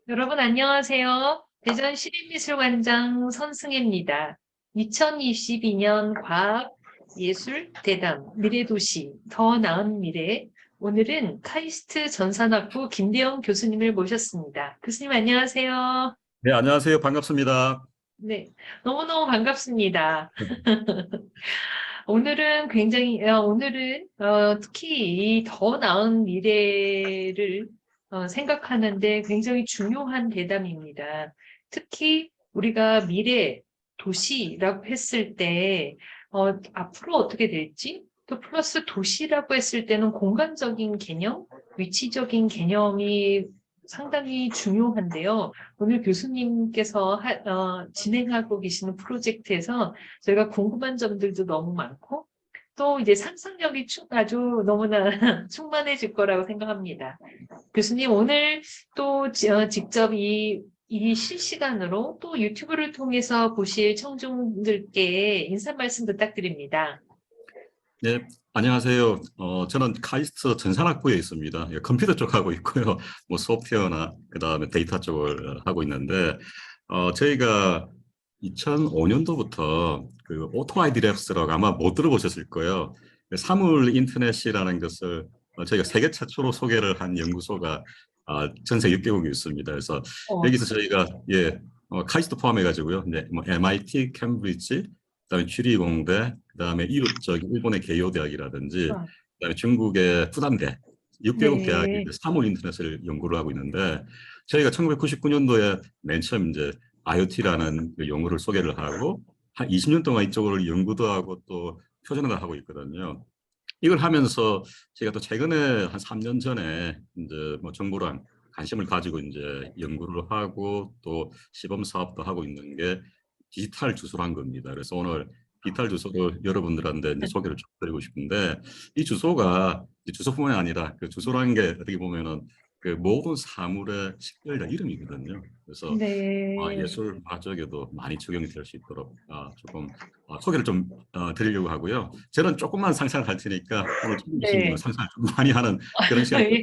여러분 안녕하세요. 대전 시립미술관장 선승혜입니다. 2022년 과학예술대담 미래도시 더 나은 미래. 오늘은 카이스트 전산학부 김대영 교수님을 모셨습니다. 교수님 안녕하세요. 네, 안녕하세요. 반갑습니다. 네, 너무너무 반갑습니다. 오늘은 특히 이 더 나은 미래를 생각하는데 굉장히 중요한 대담입니다. 특히 우리가 미래 도시라고 했을 때 앞으로 어떻게 될지, 또 플러스 도시라고 했을 때는 공간적인 개념, 위치적인 개념이 상당히 중요한데요. 오늘 교수님께서 진행하고 계시는 프로젝트에서 저희가 궁금한 점들도 너무 많고, 또 이제 상상력이 아주 너무나 충만해질 거라고 생각합니다. 교수님, 오늘 또 직접 이 실시간으로 또 유튜브를 통해서 보실 청중들께 인사 말씀 부탁드립니다. 네, 안녕하세요. 저는 카이스트 전산학부에 있습니다. 예, 컴퓨터 쪽 하고 있고요. 뭐 소프트웨어나 그다음에 데이터 쪽을 하고 있는데 저희가 2005년도부터 그 오토아이디 랩스라고 아마 못 들어보셨을 거예요. 사물 인터넷이라는 것을 저희가 세계 최초로 소개를 한 연구소가 전 세계 6개국이 있습니다. 그래서 여기서 저희가 카이스트 포함해가지고요. 네, 뭐 MIT, 캠브리지, 그다음에 주리공대, 그다음에 일본의 개요 대학이라든지, 그다음에 중국의 푸단대, 6개국 네. 대학이 사물 인터넷을 연구를 하고 있는데 저희가 1999년도에 맨 처음 이제 IoT라는 그 용어를 소개를 하고 한 20년 동안 이쪽으로 연구도 하고 또 표준화도 하고 있거든요. 이걸 하면서 제가 또 최근에 한 3년 전에 이제 뭐 정부랑 관심을 가지고 이제 연구를 하고 또 시범 사업도 하고 있는 게 디지털 주소란 겁니다. 그래서 오늘 디지털 주소를 여러분들한테 이제 소개를 좀 드리고 싶은데 이 주소가 주소뿐만 아니라 그 주소라는 게 어떻게 보면은 그 모든 사물의 식별자 이름이거든요. 그래서 네. 예술학적에도 많이 적용이 될 수 있도록 조금 소개를 좀 드리려고 하고요. 저는 조금만 상상을 할 테니까 오늘 좀 계신 분은 네. 상상을 좀 많이 하는 그런 시간 예.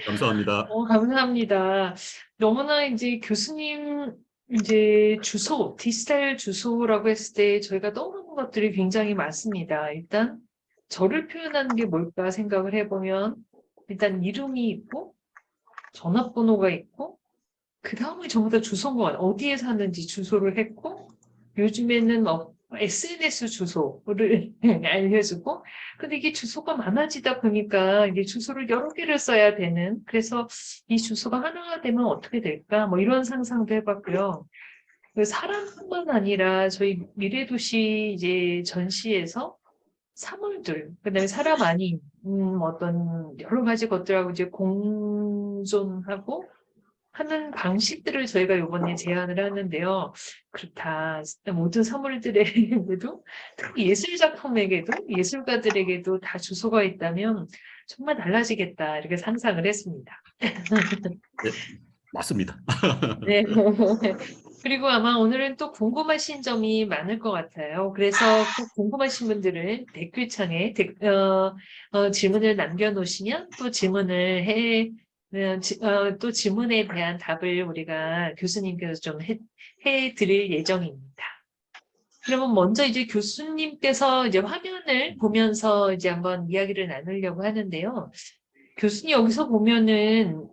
감사합니다. 감사합니다. 너무나 이제 교수님 이제 주소, 디지털 주소라고 했을 때 저희가 떠오르는 것들이 굉장히 많습니다. 일단 저를 표현하는 게 뭘까 생각을 해보면 일단 이름이 있고 전화번호가 있고 그 다음에 전부 다 주소인 것 같아요. 어디에 사는지 주소를 했고 요즘에는 뭐 SNS 주소를 알려주고 근데 이게 주소가 많아지다 보니까 이게 주소를 여러 개를 써야 되는 그래서 이 주소가 하나가 되면 어떻게 될까 뭐 이런 상상도 해봤고요. 그 사람뿐만 아니라 저희 미래도시 이제 전시에서 사물들 그다음에 사람 아닌 어떤 여러 가지 것들하고 이제 공존하고 하는 방식들을 저희가 이번에 제안을 하는데요. 그렇다. 모든 사물들에게도, 특히 예술 작품에게도, 예술가들에게도 다 주소가 있다면 정말 달라지겠다. 이렇게 상상을 했습니다. 네, 맞습니다. 네. 그리고 아마 오늘은 또 궁금하신 점이 많을 것 같아요. 그래서 꼭 궁금하신 분들은 댓글창에 질문을 남겨놓으시면 또 또 질문에 대한 답을 우리가 교수님께서 좀 해드릴 예정입니다. 그러면 먼저 이제 교수님께서 이제 화면을 보면서 이제 한번 이야기를 나누려고 하는데요. 교수님 여기서 보면은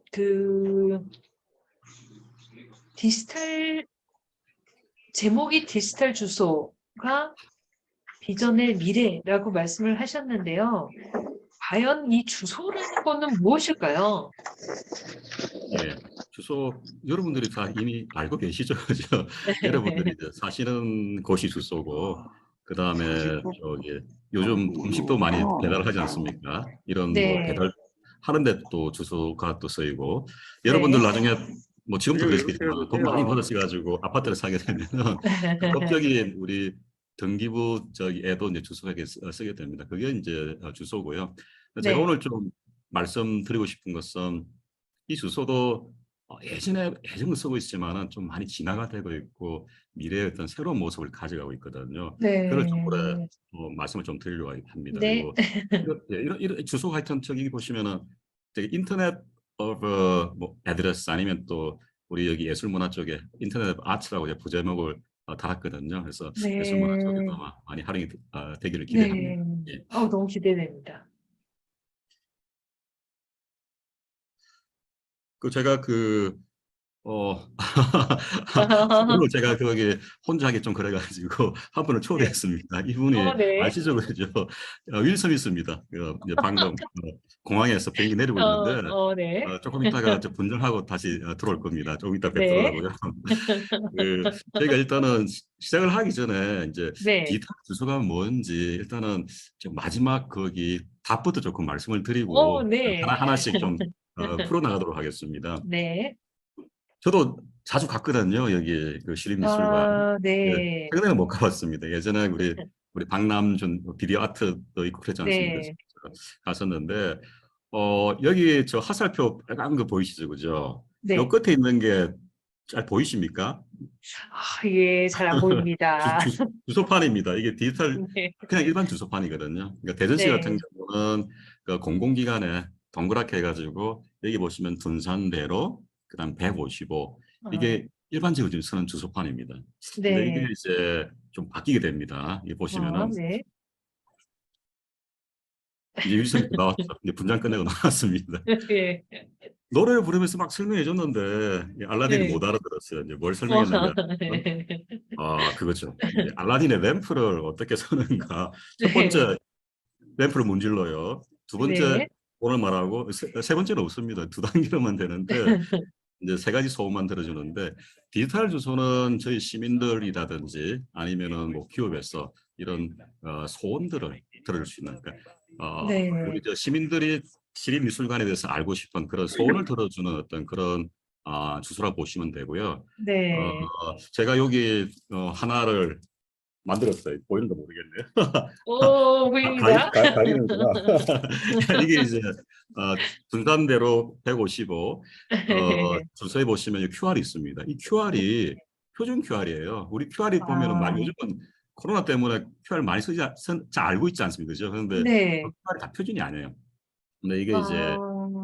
제목이 디지털 주소가 비전의 미래라고 말씀을 하셨는데요. 과연 이 주소라는 거는 무엇일까요? 예, 주소 여러분들이 다 이미 알고 계시죠, 그죠? 여러분들이 이제 사시는 곳이 주소고, 그 다음에 저기 요즘 음식도 많이 배달하지 않습니까? 이런 뭐 네, 배달 하는데 또 주소가 또 쓰이고, 여러분들 네. 나중에 뭐 지금도 그러시겠지만 돈 많이 받으셔가지고 아파트를 사게 되면은 법적인 우리 등기부 저기에도 이제 주소가 쓰게 됩니다. 그게 이제 주소고요. 제가 네, 오늘 좀 말씀드리고 싶은 것은 이 주소도 예전에 쓰고 있지만은 좀 많이 진화가 되고 있고 미래의 어떤 새로운 모습을 가져가고 있거든요. 그걸 좀 오래 네, 말씀을 좀 드리려고 합니다. 네, 그리고 이런 주소 하여튼 저기 보시면은 되게 인터넷 뭐 애드레스 아니면 또 우리 여기 예술문화 쪽에 인터넷 아트라고 이제 부제목을 달았거든요. 그래서 예술문화 쪽에도 네. 아마 많이 활용이 되기를 기대합니다. 네. 예. 너무 기대됩니다. 그 제가 오늘 제가 거기 혼자 하기 좀 그래가지고 한 분을 네. 초대했습니다. 이분이 네. 아시죠? 그죠? 윌 스미스입니다. 이제 방금 공항에서 비행기 내리고 있는데 네. 조금 있다가 저 분전하고 다시 들어올 겁니다. 조금 이따 네. 뵙더라고요. 그 저희가 일단은 시작을 하기 전에 이제 네. 디지털 주소가 뭔지 일단은 좀 마지막 거기 답부터 조금 말씀을 드리고 네. 하나하나씩 좀 풀어나가도록 하겠습니다. 네. 저도 자주 갔거든요. 여기 그 시립미술관. 예, 네. 최근에는 못 가봤습니다. 예전에 우리 박남준 비디오 아트도 있고 그랬지 않습니까? 네. 갔었는데 여기 저 화살표 빨간 거 보이시죠, 그죠? 요 네. 끝에 있는 게 잘 보이십니까? 예, 잘 안 보입니다. 주소판입니다. 이게 디지털 네. 그냥 일반 주소판이거든요. 그러니까 대전시 네. 같은 경우는 그 공공기관에 동그랗게 해가지고 여기 보시면 둔산대로 그다음 155 어, 이게 일반적으로 지금 쓰는 주소판입니다. 근데 이게 네. 이제 좀 바뀌게 됩니다. 이 보시면은 네. 이제 유지선이 나왔죠. 이제 분장 끝내고 나왔습니다. 네. 노래를 부르면서 막 설명해 줬는데 알라딘이 네. 못 알아들었어요. 이제 뭘 어, 설명했는가? 네. 그거죠. 이제 알라딘의 램프를 어떻게 쓰는가. 첫 네. 번째 램프를 문질러요. 두 번째 네. 오늘 말하고 세 번째는 없습니다. 두 단계로만 되는데 이제 세 가지 소음만 들어주는데 디지털 주소는 저희 시민들이라든지 아니면은 뭐 기업에서 이런 소원들을 들어줄 수 있는 그러니까 우리 네. 저 시민들이 시립미술관에 대해서 알고 싶은 그런 소원을 들어주는 어떤 그런 주소라 보시면 되고요. 네. 제가 여기 하나를 만들었어요. 보이는지 모르겠네요. 보입니다. 가리는구나. 이게 이제 분산대로 155 주소에 보시면 이 QR이 있습니다. 이 QR이 표준 QR이에요. 우리 QR이 보면은 아, 요즘은 코로나 때문에 QR 많이 잘 알고 있지 않습니까? 그죠? 그런데 네. QR이 다 표준이 아니에요. 근데 이게 이제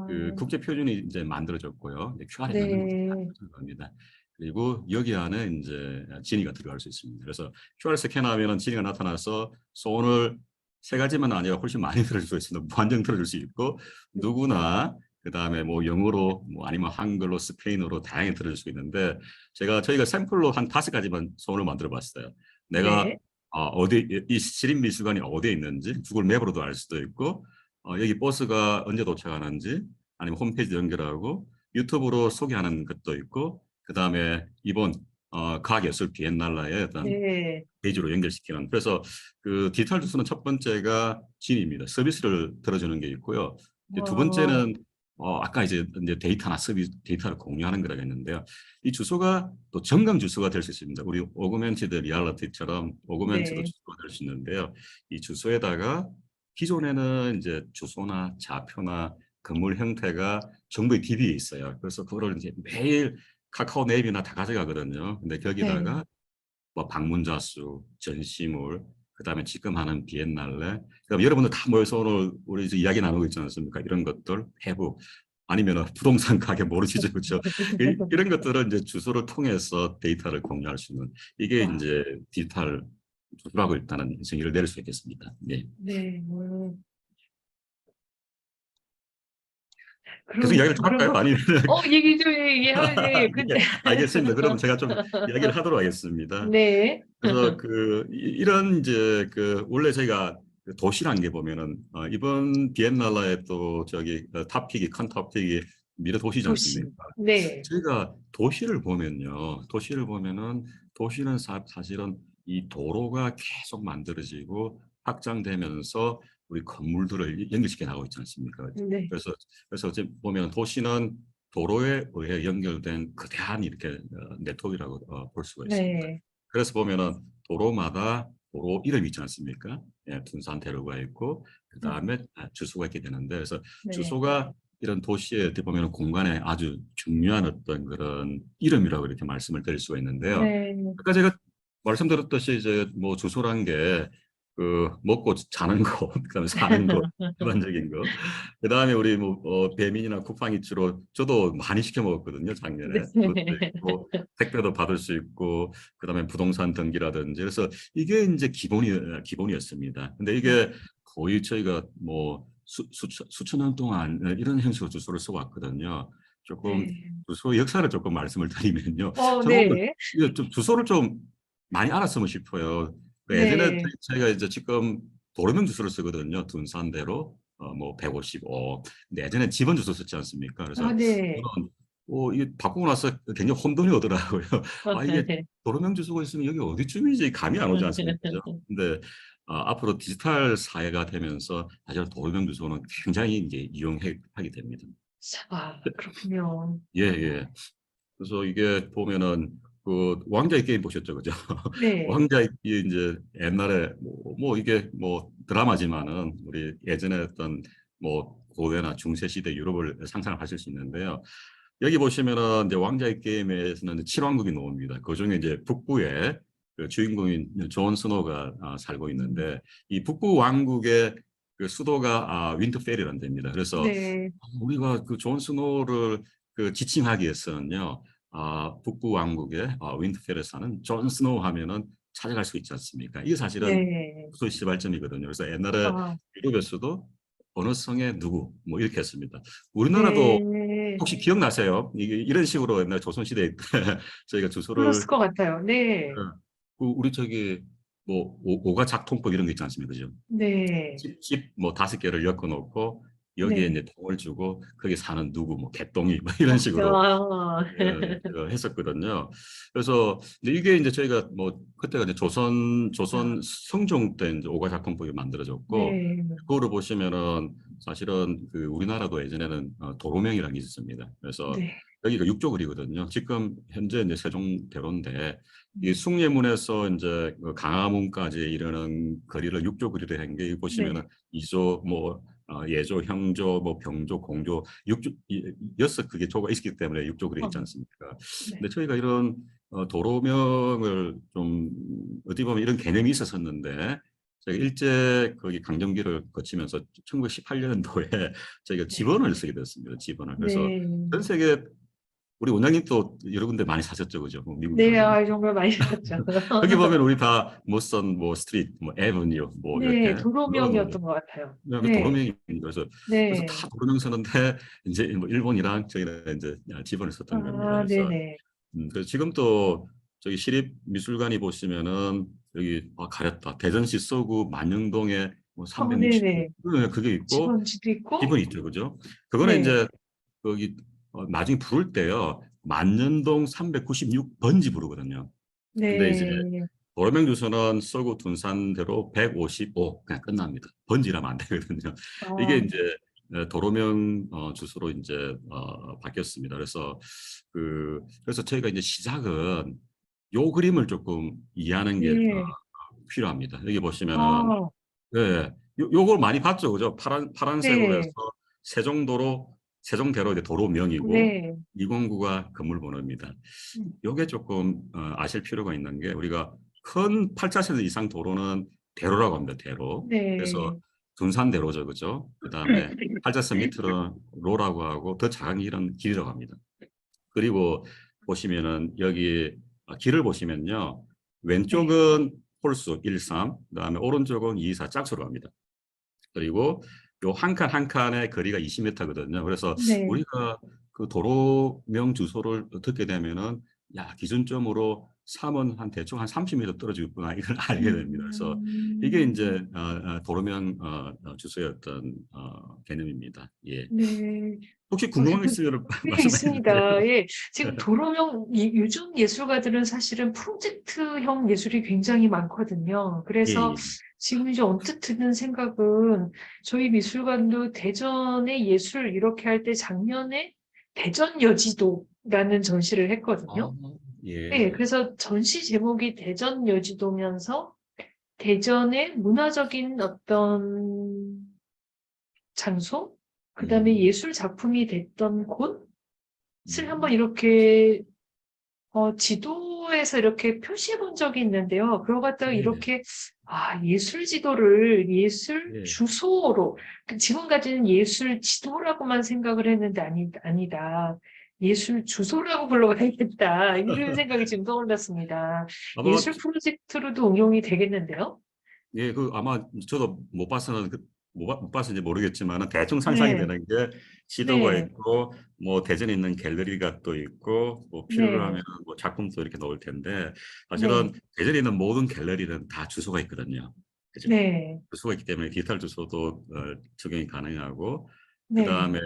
그 국제 표준이 이제 만들어졌고요. QR에 넣는 것이 다 네. 표준 겁니다. 그리고 여기 안에 이제 진이가 들어갈 수 있습니다. 그래서 QR 스캔하면은 진이가 나타나서 손을 세 가지만 아니라 훨씬 많이 들어줄 수 있습니다. 무한정 들어줄 수 있고 누구나 그 다음에 뭐 영어로 뭐 아니면 한글로 스페인어로 다양하게 들어줄 수 있는데 저희가 샘플로 한 5가지만 손을 만들어 봤어요. 내가 네. 어디 이 시립미술관이 어디에 있는지 구글 맵으로도 알 수도 있고 여기 버스가 언제 도착하는지 아니면 홈페이지 연결하고 유튜브로 소개하는 것도 있고 그 다음에 이번 과학예술 비엔날레의 어떤 네. 페이지로 연결시키는 그래서 그 디지털 주소는 첫 번째가 진입니다. 서비스를 들어주는 게 있고요. 이제 두 어, 번째는 아까 이제 데이터나 서비스 데이터를 공유하는 거라고 했는데요. 이 주소가 또 정강 주소가 될 수 있습니다. 우리 오그멘티드 리얼리티처럼 오그멘티드 네. 주소가 될 수 있는데요. 이 주소에다가 기존에는 이제 주소나 좌표나 건물 형태가 정부의 DB에 있어요. 그래서 그거를 이제 매일 카카오 맵이나 다 가져가거든요. 근데 네. 거기다가 뭐 방문자 수, 전시물, 그다음에 지금 하는 비엔날레, 그다음에 여러분들 다 모여서 오늘 우리 이제 이야기 나누고 있지 않습니까? 이런 것들 해부 아니면 부동산 가격 모르시죠, 그렇죠? 이런 것들은 이제 주소를 통해서 데이터를 공유할 수 있는 이게 와, 이제 디지털 주소라고 일단은 정의를 내릴 수 있겠습니다. 네. 네. 계속 이야기를 좀 할까요? 그럼, 아니면 얘기 좀 얘기하지. 근데, 알겠습니다. 그러면 제가 좀 이야기를 하도록 하겠습니다. 네. 그래서 이런 이제 원래 저희가 그 도시라는 게 보면은 이번 비엔날레의 또 저기 탑픽이 큰 탑픽이 미래 도시지 도시. 않습니까? 네. 저희가 도시를 보면요, 도시를 보면은 도시는 사실은 이 도로가 계속 만들어지고 확장되면서 우리 건물들을 연결시켜 나가고 있지 않습니까? 네. 그래서 어째 보면 도시는 도로에 의해 연결된 거대한 이렇게 네트워크라고 볼 수가 있습니다. 네. 그래서 보면은 도로마다 도로 이름이 있지 않습니까? 예, 둔산대로가 있고 그 다음에 주소가 있게 되는데 그래서 네. 주소가 이런 도시에 어떻게 보면 공간에 아주 중요한 어떤 그런 이름이라고 이렇게 말씀을 드릴 수가 있는데요. 네. 아까 제가 말씀드렸듯이 이제 뭐 주소란 게 그 먹고 자는 거, 그다음에 사는 거, 일반적인 거. 그다음에 우리 뭐 배민이나 쿠팡이 주로 저도 많이 시켜 먹었거든요, 작년에. 그것도 네. 있고 택배도 받을 수 있고 그다음에 부동산 등기라든지 그래서 이게 이제 기본이었습니다. 근데 이게 거의 저희가 뭐 수천 년 동안 이런 형식으로 주소를 써왔거든요. 조금 네. 주소 역사를 조금 말씀을 드리면요. 저는 오늘 네. 이거 좀 주소를 좀 많이 알았으면 싶어요. 그 예전에 네. 저희가 이제 지금 도로명 주소를 쓰거든요. 둔산대로 뭐 155. 근데 예전에 집원 주소 썼지 않습니까? 그래서 네. 저는 이게 바꾸고 나서 굉장히 혼돈이 오더라고요. 아 이게 네. 도로명 주소가 있으면 여기 어디쯤인지 감이 안 오지 않습니까? 그죠? 근데 앞으로 디지털 사회가 되면서 사실 도로명 주소는 굉장히 이제 이용하게 됩니다. 아, 그렇군요. 예, 예. 그래서 이게 보면은 그 왕좌의 게임 보셨죠, 그죠? 네. 왕좌의 게임 이제 옛날에 뭐 이게 뭐 드라마지만은 우리 예전에 어떤 뭐 고대나 중세 시대 유럽을 상상을 하실 수 있는데요. 여기 보시면은 이제 왕좌의 게임에서는 7왕국이 나옵니다. 그 중에 이제 북부에 그 주인공인 존 스노우가 살고 있는데 이 북부 왕국의 그 수도가 윈터펠이라는 데입니다. 그래서 네. 우리가 그 존 스노우를 그 지칭하기 위해서는요. 북부 왕국의 윈터펠에 사는 존 스노우 하면은 찾아갈 수 있지 않습니까? 이게 사실은 네. 소 시발점이거든요. 그래서 옛날에 아, 유럽에서도 어느 성에 누구 뭐 이렇게 했습니다. 우리나라도 네. 혹시 기억나세요? 이게 이런 식으로 옛날 조선시대 때 저희가 주소를 그랬을 것 같아요. 네. 우리 저기 뭐 오가 작통법 이런 거 있지 않습니까? 그죠? 네. 집 뭐 5개를 엮어 놓고 여기에 네. 이제 통을 주고 거기 사는 누구 뭐 개똥이 뭐 이런 식으로 아, 했었거든요. 그래서 근데 이게 이제 저희가 뭐 그때가 이제 조선 성종 때 이제 오가작통법이 만들어졌고 네. 그거를 보시면은 사실은 그 우리나라도 예전에는 도로명이라는 게 있었습니다. 그래서 네. 여기가 육조거리거든요. 지금 현재 이제 세종대로인데 이 음, 숙례문에서 이제 그 강화문까지 이르는 거리를 육조거리로 한 게 보시면은 네. 이조 뭐 예조, 형조, 뭐 병조, 공조, 육조 여섯 그게 조가 있기 때문에 육조거리 어, 있지 않습니까? 네. 근데 저희가 이런 도로명을 좀 어떻게 보면 이런 개념이 있었었는데 저희가 일제 거기 강점기를 거치면서 1918년도에 저희가 네. 지번을 쓰게 됐습니다. 지번을. 그래서 네. 전 세계 우리 원장님 또 여러 군데 많이 사셨죠, 그죠? 뭐 네. 미국이라든지. 아, 정말 많이 봤죠. 거기 보면 우리 다 무슨 뭐 스트리트, 뭐 에버뉴, 뭐 네. 이렇게 넣어놓은 도로명이었던 것 같아요. 그 네. 도로명입니다. 그래서 네. 다 도로명 쓰는데 이제 뭐 일본이랑 저희는 이제 지번을 썼던 겁니다. 아, 그래서 네네. 그래서 지금 또 저기 시립미술관이 보시면은 여기 가렸다 대전시 서구 만영동에 뭐 네네. 360도 그게 있고 집원지도 있고, 기본이 있죠, 그죠? 그거는 네. 이제 거기 나중에 부를 때요 만년동 396번지 부르거든요. 근데 이제 네. 도로명 주소는 서구 둔산대로 155 그냥 끝납니다. 번지라면 안 되거든요. 이게 아, 이제 도로명 주소로 이제 바뀌었습니다. 그래서 그래서 저희가 이제 시작은 요 그림을 조금 이해하는 게 네. 필요합니다. 여기 보시면은 아, 예, 요걸 많이 봤죠, 그죠? 파란색으로 해서 네. 세종도로 세종대로 이제 도로명이고 네. 209가 건물 번호입니다. 음, 요게 조금 아실 필요가 있는 게 우리가 큰 8차선 이상 도로는 대로라고 합니다. 대로. 그래서 네. 둔산대로죠, 그죠? 그다음에 8차선 밑으로 로라고 하고 더 작은 길은 길이라고 합니다. 그리고 보시면은 여기 길을 보시면요. 네. 왼쪽은 홀수 1, 3, 그다음에 오른쪽은 2, 4 짝수로 합니다. 그리고 요 한 칸 한 칸의 거리가 20m거든요. 그래서 네. 우리가 그 도로명 주소를 듣게 되면은 야, 기준점으로 3은 한 대충 한 30m 떨어지고 있구나 이걸 알게 됩니다. 그래서 이게 음, 이제 도로명 주소의 어떤 개념입니다. 예. 네. 혹시 궁금한 거 저도 있으면 네, 말씀해 주세요. 있습니다. 예. 지금 도로명, 요즘 예술가들은 사실은 프로젝트형 예술이 굉장히 많거든요. 예, 그래서 예. 지금 이제 언뜻 드는 생각은 저희 미술관도 대전의 예술 이렇게 할 때 작년에 대전 여지도라는 전시를 아, 했거든요. 예. 예. 그래서 전시 제목이 대전 여지도면서 대전의 문화적인 어떤 장소, 그다음에 음, 예술 작품이 됐던 곳을 한번 음, 이렇게 지도에 누군가에서 이렇게 표시해 본 적이 있는데요. 그러 갖다가 네. 이렇게 예술 지도를 예술 네. 주소로 지금까지는 예술 지도라고만 생각을 했는데 아니다. 예술 주소라고 불러야겠다. 이런 생각이 지금 떠올랐습니다. 아마 예술 프로젝트로도 응용이 되겠는데요? 예, 그 아마 저도 못 봐서는 못 봤는지 모르겠지만은 대충 상상이 네, 되는 게 시도가 네, 있고 뭐 대전에 있는 갤러리가 또 있고 뭐 필요로 네, 하면 뭐 작품도 이렇게 넣을 텐데 네, 사실은 대전에 있는 모든 갤러리는 다 주소가 있거든요. 그죠? 네, 주소가 있기 때문에 디지털 주소도 적용이 가능하고 네, 그다음에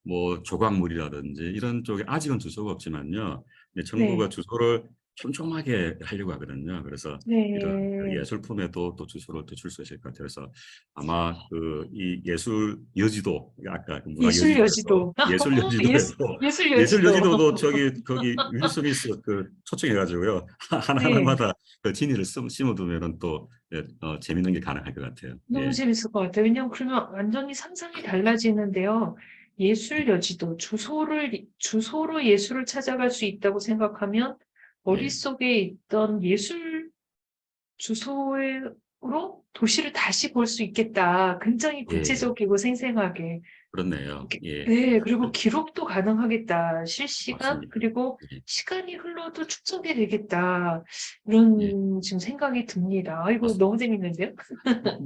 뭐 조각물이라든지 이런 쪽에 아직은 주소가 없지만요. 근데 정부가 네, 주소를 촘촘하게 하려고 하거든요. 그래서 이런 그 네. 예술품에도 또 주소를 또 줄 수 있을 것 같아요. 그래서 아마 그 이 예술 여지도 아까 그 문화 예술 여지도에도 여지도. 예술 여지도에도 예술 예술 여지도. 여지도도 저기 거기 윌 스미스 그 초청해가지고요 네. 하나마다 그 진위를 심어두면은 또 예, 재밌는 게 가능할 것 같아요. 너무 예, 재밌을 것 같아요. 왜냐하면 그러면 완전히 상상이 달라지는데요. 예술 여지도, 주소로 예술을 찾아갈 수 있다고 생각하면 예, 머릿속에 있던 예술 주소로 도시를 다시 볼 수 있겠다. 굉장히 예, 예. 구체적이고 생생하게. 그렇네요. 예, 네, 그리고 기록도 가능하겠다. 실시간, 맞습니다. 그리고 예, 시간이 흘러도 축적이 되겠다. 예, 이런 지금 생각이 듭니다. 아이고, 맞습니다. 너무 재밌는데요?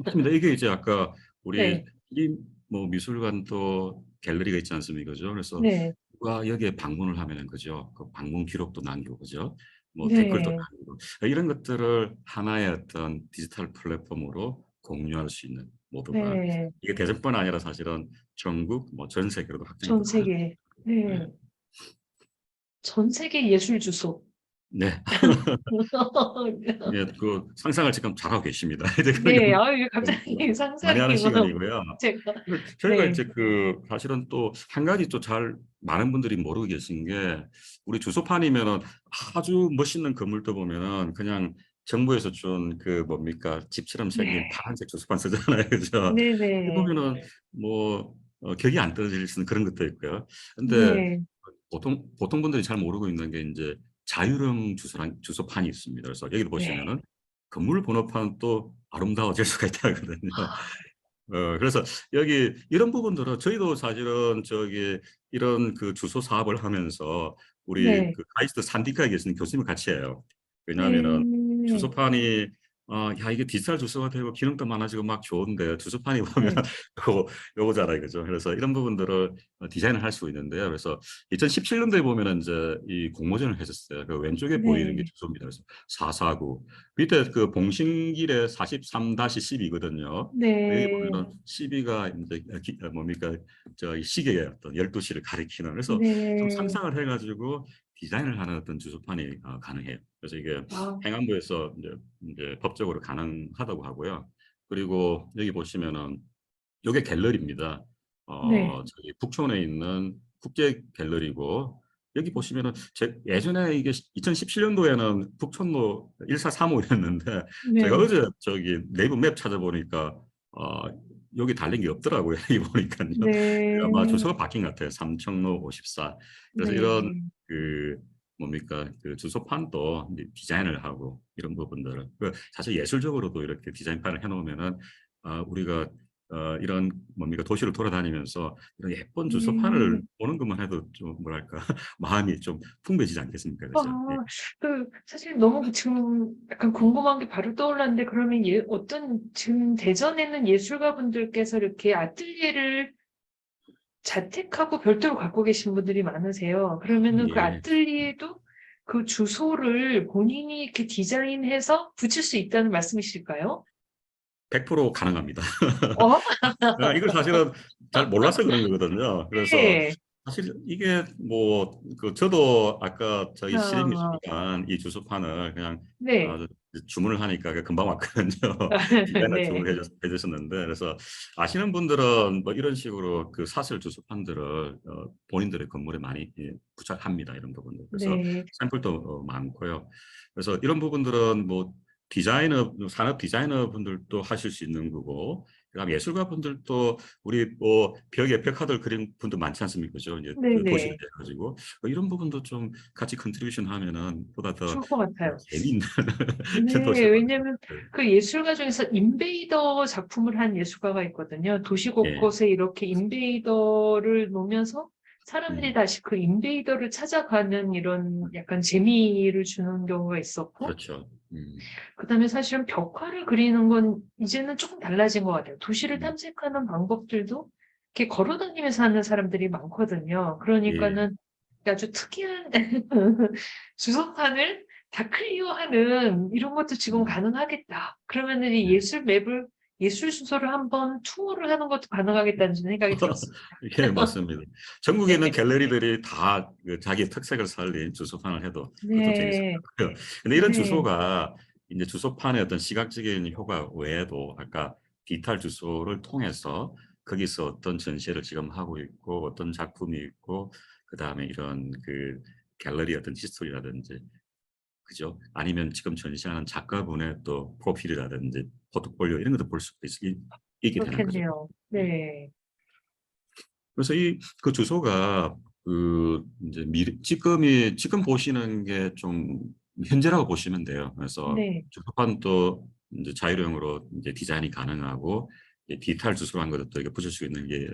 맞습니다. 이게 이제 아까 우리 네, 이 뭐 미술관 또 갤러리가 있지 않습니까? 그죠? 그래서 네, 누가 여기에 방문을 하면은 그죠? 그 방문 기록도 남기고 그죠? 뭐 댓글도 네, 남기고 이런 것들을 하나의 어떤 디지털 플랫폼으로 공유할 수 있는 모두가 네. 이게 대전뿐 아니라 사실은 전국 뭐 전 세계로도 확장이 전 더 가능. 세계, 네. 네. 전 세계 예술 주소. 네. 예, 그 상상을 지금 잘하고 계십니다. 이제 네, 그러니까 이게 갑자기 많이 하는 상상이 막 시간이고요. 제가, 저희가 네, 이제 그 사실은 또 한 가지 또 잘 많은 분들이 모르고 계신 게 우리 주소판이면은 아주 멋있는 건물도 보면은 그냥 정부에서 준 그 뭡니까 집처럼 생긴 네, 파란색 주소판 쓰잖아요, 그죠? 네, 이 네, 보면은 뭐 격이 안 떨어질 수 있는 그런 것도 있고요. 근데 네, 보통 분들이 잘 모르고 있는 게 이제 자율형 주소판이 있습니다. 그래서 여기도 네. 보시면은 건물 번호판 또 아름다워질 수가 있다거든요. 그래서 여기 이런 부분들은 저희도 사실은 저기 이런 그 주소 사업을 하면서 우리 네, 그 카이스트 산디카에 계시는 교수님을 같이 해요. 왜냐하면은 네, 주소판이 야 이게 디지털 주소가 되고 기능도 많아지고 막 좋은데 주소판이 보면 네, 요거잖아요, 그죠? 그래서 이런 부분들을 디자인을 할 수 있는데요. 그래서 2017년도에 보면은 이제 이 공모전을 했었어요. 그 왼쪽에 보이는 게 네, 주소입니다. 그래서 449 밑에 그 봉신길에 43-12거든요. 여기 네, 보면은 12가 이제 뭡니까 저 시계의 어떤 12시를 가리키는 그래서 좀 네. 상상을 해가지고 디자인을 하는 어떤 주소판이 가능해요. 그래서 이게 아, 행안부에서 이제 법적으로 가능하다고 하고요. 그리고 여기 보시면은 요게 갤러리입니다. 네, 저기 북촌에 있는 국제 갤러리고 여기 보시면은 예전에 이게 2017년도에는 북촌로 1435였는데 제가 네, 어제 저기 네이버 맵 찾아보니까 어, 여기 달린 게 없더라고요. 여기 보니까요. 아마 네, 주소가 바뀐 것 같아요. 삼청로 54. 그래서 이런 네. 그 뭡니까 그 주소판도 이제 디자인을 하고 이런 부분들을 사실 예술적으로도 이렇게 디자인판을 해놓으면은 우리가 이런 뭡니까 도시를 돌아다니면서 이런 예쁜 주소판을 음. 보는 것만 해도 좀 뭐랄까 마음이 좀 풍부해지지 않겠습니까, 아, 그죠? 예. 사실 너무 지금 약간 궁금한 게 바로 떠올랐는데, 그러면 어떤 지금 대전에 있는 예술가 분들께서 이렇게 아틀리에를 자택하고 별도로 갖고 계신 분들이 많으세요. 그러면은 그 예. 아틀리에도 그 주소를 본인이 이렇게 디자인해서 붙일 수 있다는 말씀이실까요? 100% 가능합니다. 어? 이걸 사실은 잘 몰라서 그런 거거든요. 그래서 네. 사실 이게 뭐 그 저도 아까 저희 아, 시립미술관 이 주소판을 그냥 네. 주문을 하니까 금방 왔거든요. 디자이너 네. 주문을 해주셨는데 그래서 아시는 분들은 뭐 이런 식으로 그 사설 주소판들을 본인들의 건물에 많이 부착합니다. 이런 부분들. 그래서 네. 샘플도 많고요. 그래서 이런 부분들은 뭐 산업 디자이너 분들도 하실 수 있는 거고 그다음 예술가 분들도 우리 뭐 벽에 벽화들 그린 분도 많지 않습니까? 그죠? 이제 그 도시를 네네. 가지고 이런 부분도 좀 같이 컨트리뷰션 하면은 보다 더 좋을 것 같아요. 재미있는 네, 도시가 될 것 왜냐면 같아요. 그 예술가 중에서 인베이더 작품을 한 예술가가 있거든요. 도시 예, 곳곳에 이렇게 인베이더를 놓으면서 사람들이 음, 다시 그 인베이더를 찾아가는 이런 약간 재미를 주는 경우가 있었고, 그렇죠. 그다음에 사실은 벽화를 그리는 건 이제는 조금 달라진 것 같아요. 도시를 음, 탐색하는 방법들도 이렇게 걸어 다니면서 하는 사람들이 많거든요. 예, 그러니까는 아주 특이한 주소판을 다 클리어하는 이런 것도 지금 음, 가능하겠다. 그러면은 이 예. 예술 맵을 예술 주소를 한번 투어를 하는 것도 가능하겠다는 생각이 들었습니다. 예, 맞습니다. 전국에 있는 네. 갤러리들이 다그 자기 특색을 살린 주소판을 해도 그것도 재밌을 네. 것 같고요. 근데 이런 네. 주소가 이제 주소판의 어떤 시각적인 효과 외에도 아까 디지털 주소를 통해서 거기서 어떤 전시를 지금 하고 있고 어떤 작품이 있고 그다음에 이런 그 갤러리 어떤 히스토리라든지 그죠? 아니면 지금 전시하는 작가분의 또 프로필이라든지 포트폴리오 이런 것도 볼 수 있게 되는 거죠. 그렇겠네요. 예. 네. 그래서 이 그 주소가 그 이제 지금 보시는 게 좀 현재라고 보시면 돼요. 그래서 네. 주소판도 이제 자율형으로 이제 디자인이 가능하고 이제 디지털 주소란 것도 이렇게 붙일 수 있는 게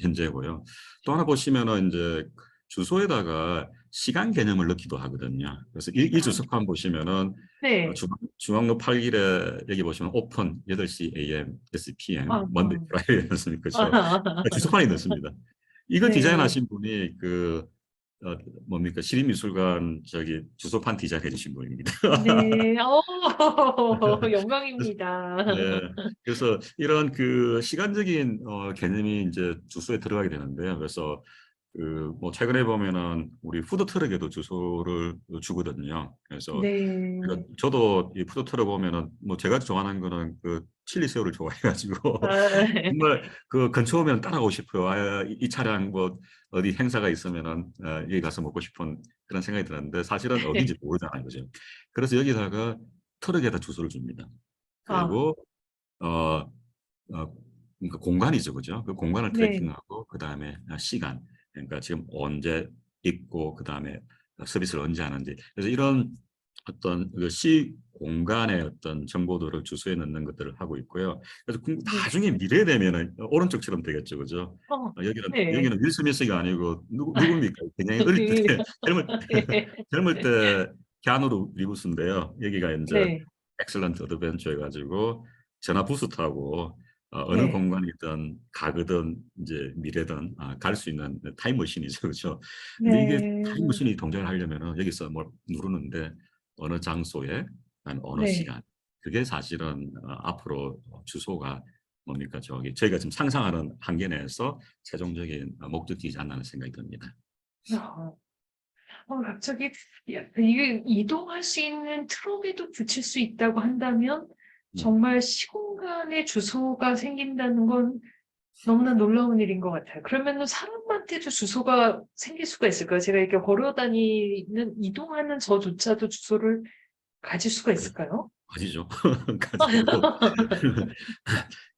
현재고요. 또 하나 보시면은 이제 주소에다가 시간 개념을 넣기도 하거든요. 그래서 이 아, 주소판 보시면은 네. 중앙로 8길에 여기 보시면 오픈 8시 AM, 6시 PM, 아, 먼데이 프라이데이 않습니까? 그렇죠? 아, 주소판이 넣습니다. 이거 네. 디자인하신 분이 그 뭡니까 시립미술관 저기 주소판 디자인해 주신 분입니다. 네. 영광입니다. 네. 그래서 이런 그 시간적인 개념이 이제 주소에 들어가게 되는데요. 그래서 그 뭐 최근에 보면은 우리 푸드 트럭에도 주소를 주거든요. 그래서 네. 저도 이 푸드 트럭 보면은 뭐 제가 좋아하는 거는 그 칠리 새우를 좋아해가지고 아, 정말 그 근처 오면 따라가고 싶어요. 이 차량 뭐 어디 행사가 있으면은 여기 가서 먹고 싶은 그런 생각이 드는데 사실은 어딘지 모르잖아요, 그죠? 그래서 여기다가 트럭에다 주소를 줍니다. 아, 그리고 어, 그러니까 공간이죠, 그죠? 그 공간을 네. 트래킹하고 그 다음에 시간, 그러니까 지금 언제 있고 그 다음에 서비스를 언제 하는지. 그래서 이런 어떤 시 공간의 어떤 정보들을 주소에 넣는 것들을 하고 있고요. 그래서 네. 나중에 미래 되면은 오른쪽처럼 되겠죠, 그죠? 여기는 네. 윌 스미스가 아니고 누굽니까? 굉장히 어릴 때 젊을 젊을 때 키아누 리브스인데요. 여기가 이제 네. 엑셀런트 어드벤처 해가지고 전화 부스 타고 어느 네. 공간이든 가거든 이제 미래든 갈 수 있는 타임머신이죠, 그렇죠? 근데 이게 네. 타임머신이 동작을 하려면은 여기서 뭘 누르는데 어느 장소에 어느 네. 시간 그게 사실은 앞으로 주소가 뭡니까 저기 저희가 지금 상상하는 한계 내에서 최종적인 목적지이지 않나 생각이 듭니다. 아, 갑자기 이게 이동할 수 있는 트럭에도 붙일 수 있다고 한다면 음. 정말 시공간에 주소가 생긴다는 건 너무나 놀라운 일인 것 같아요. 그러면은 사람한테도 주소가 생길 수가 있을까요? 제가 이렇게 걸어 다니는, 이동하는 저조차도 주소를 가질 수가 있을까요? 가지죠. 가지고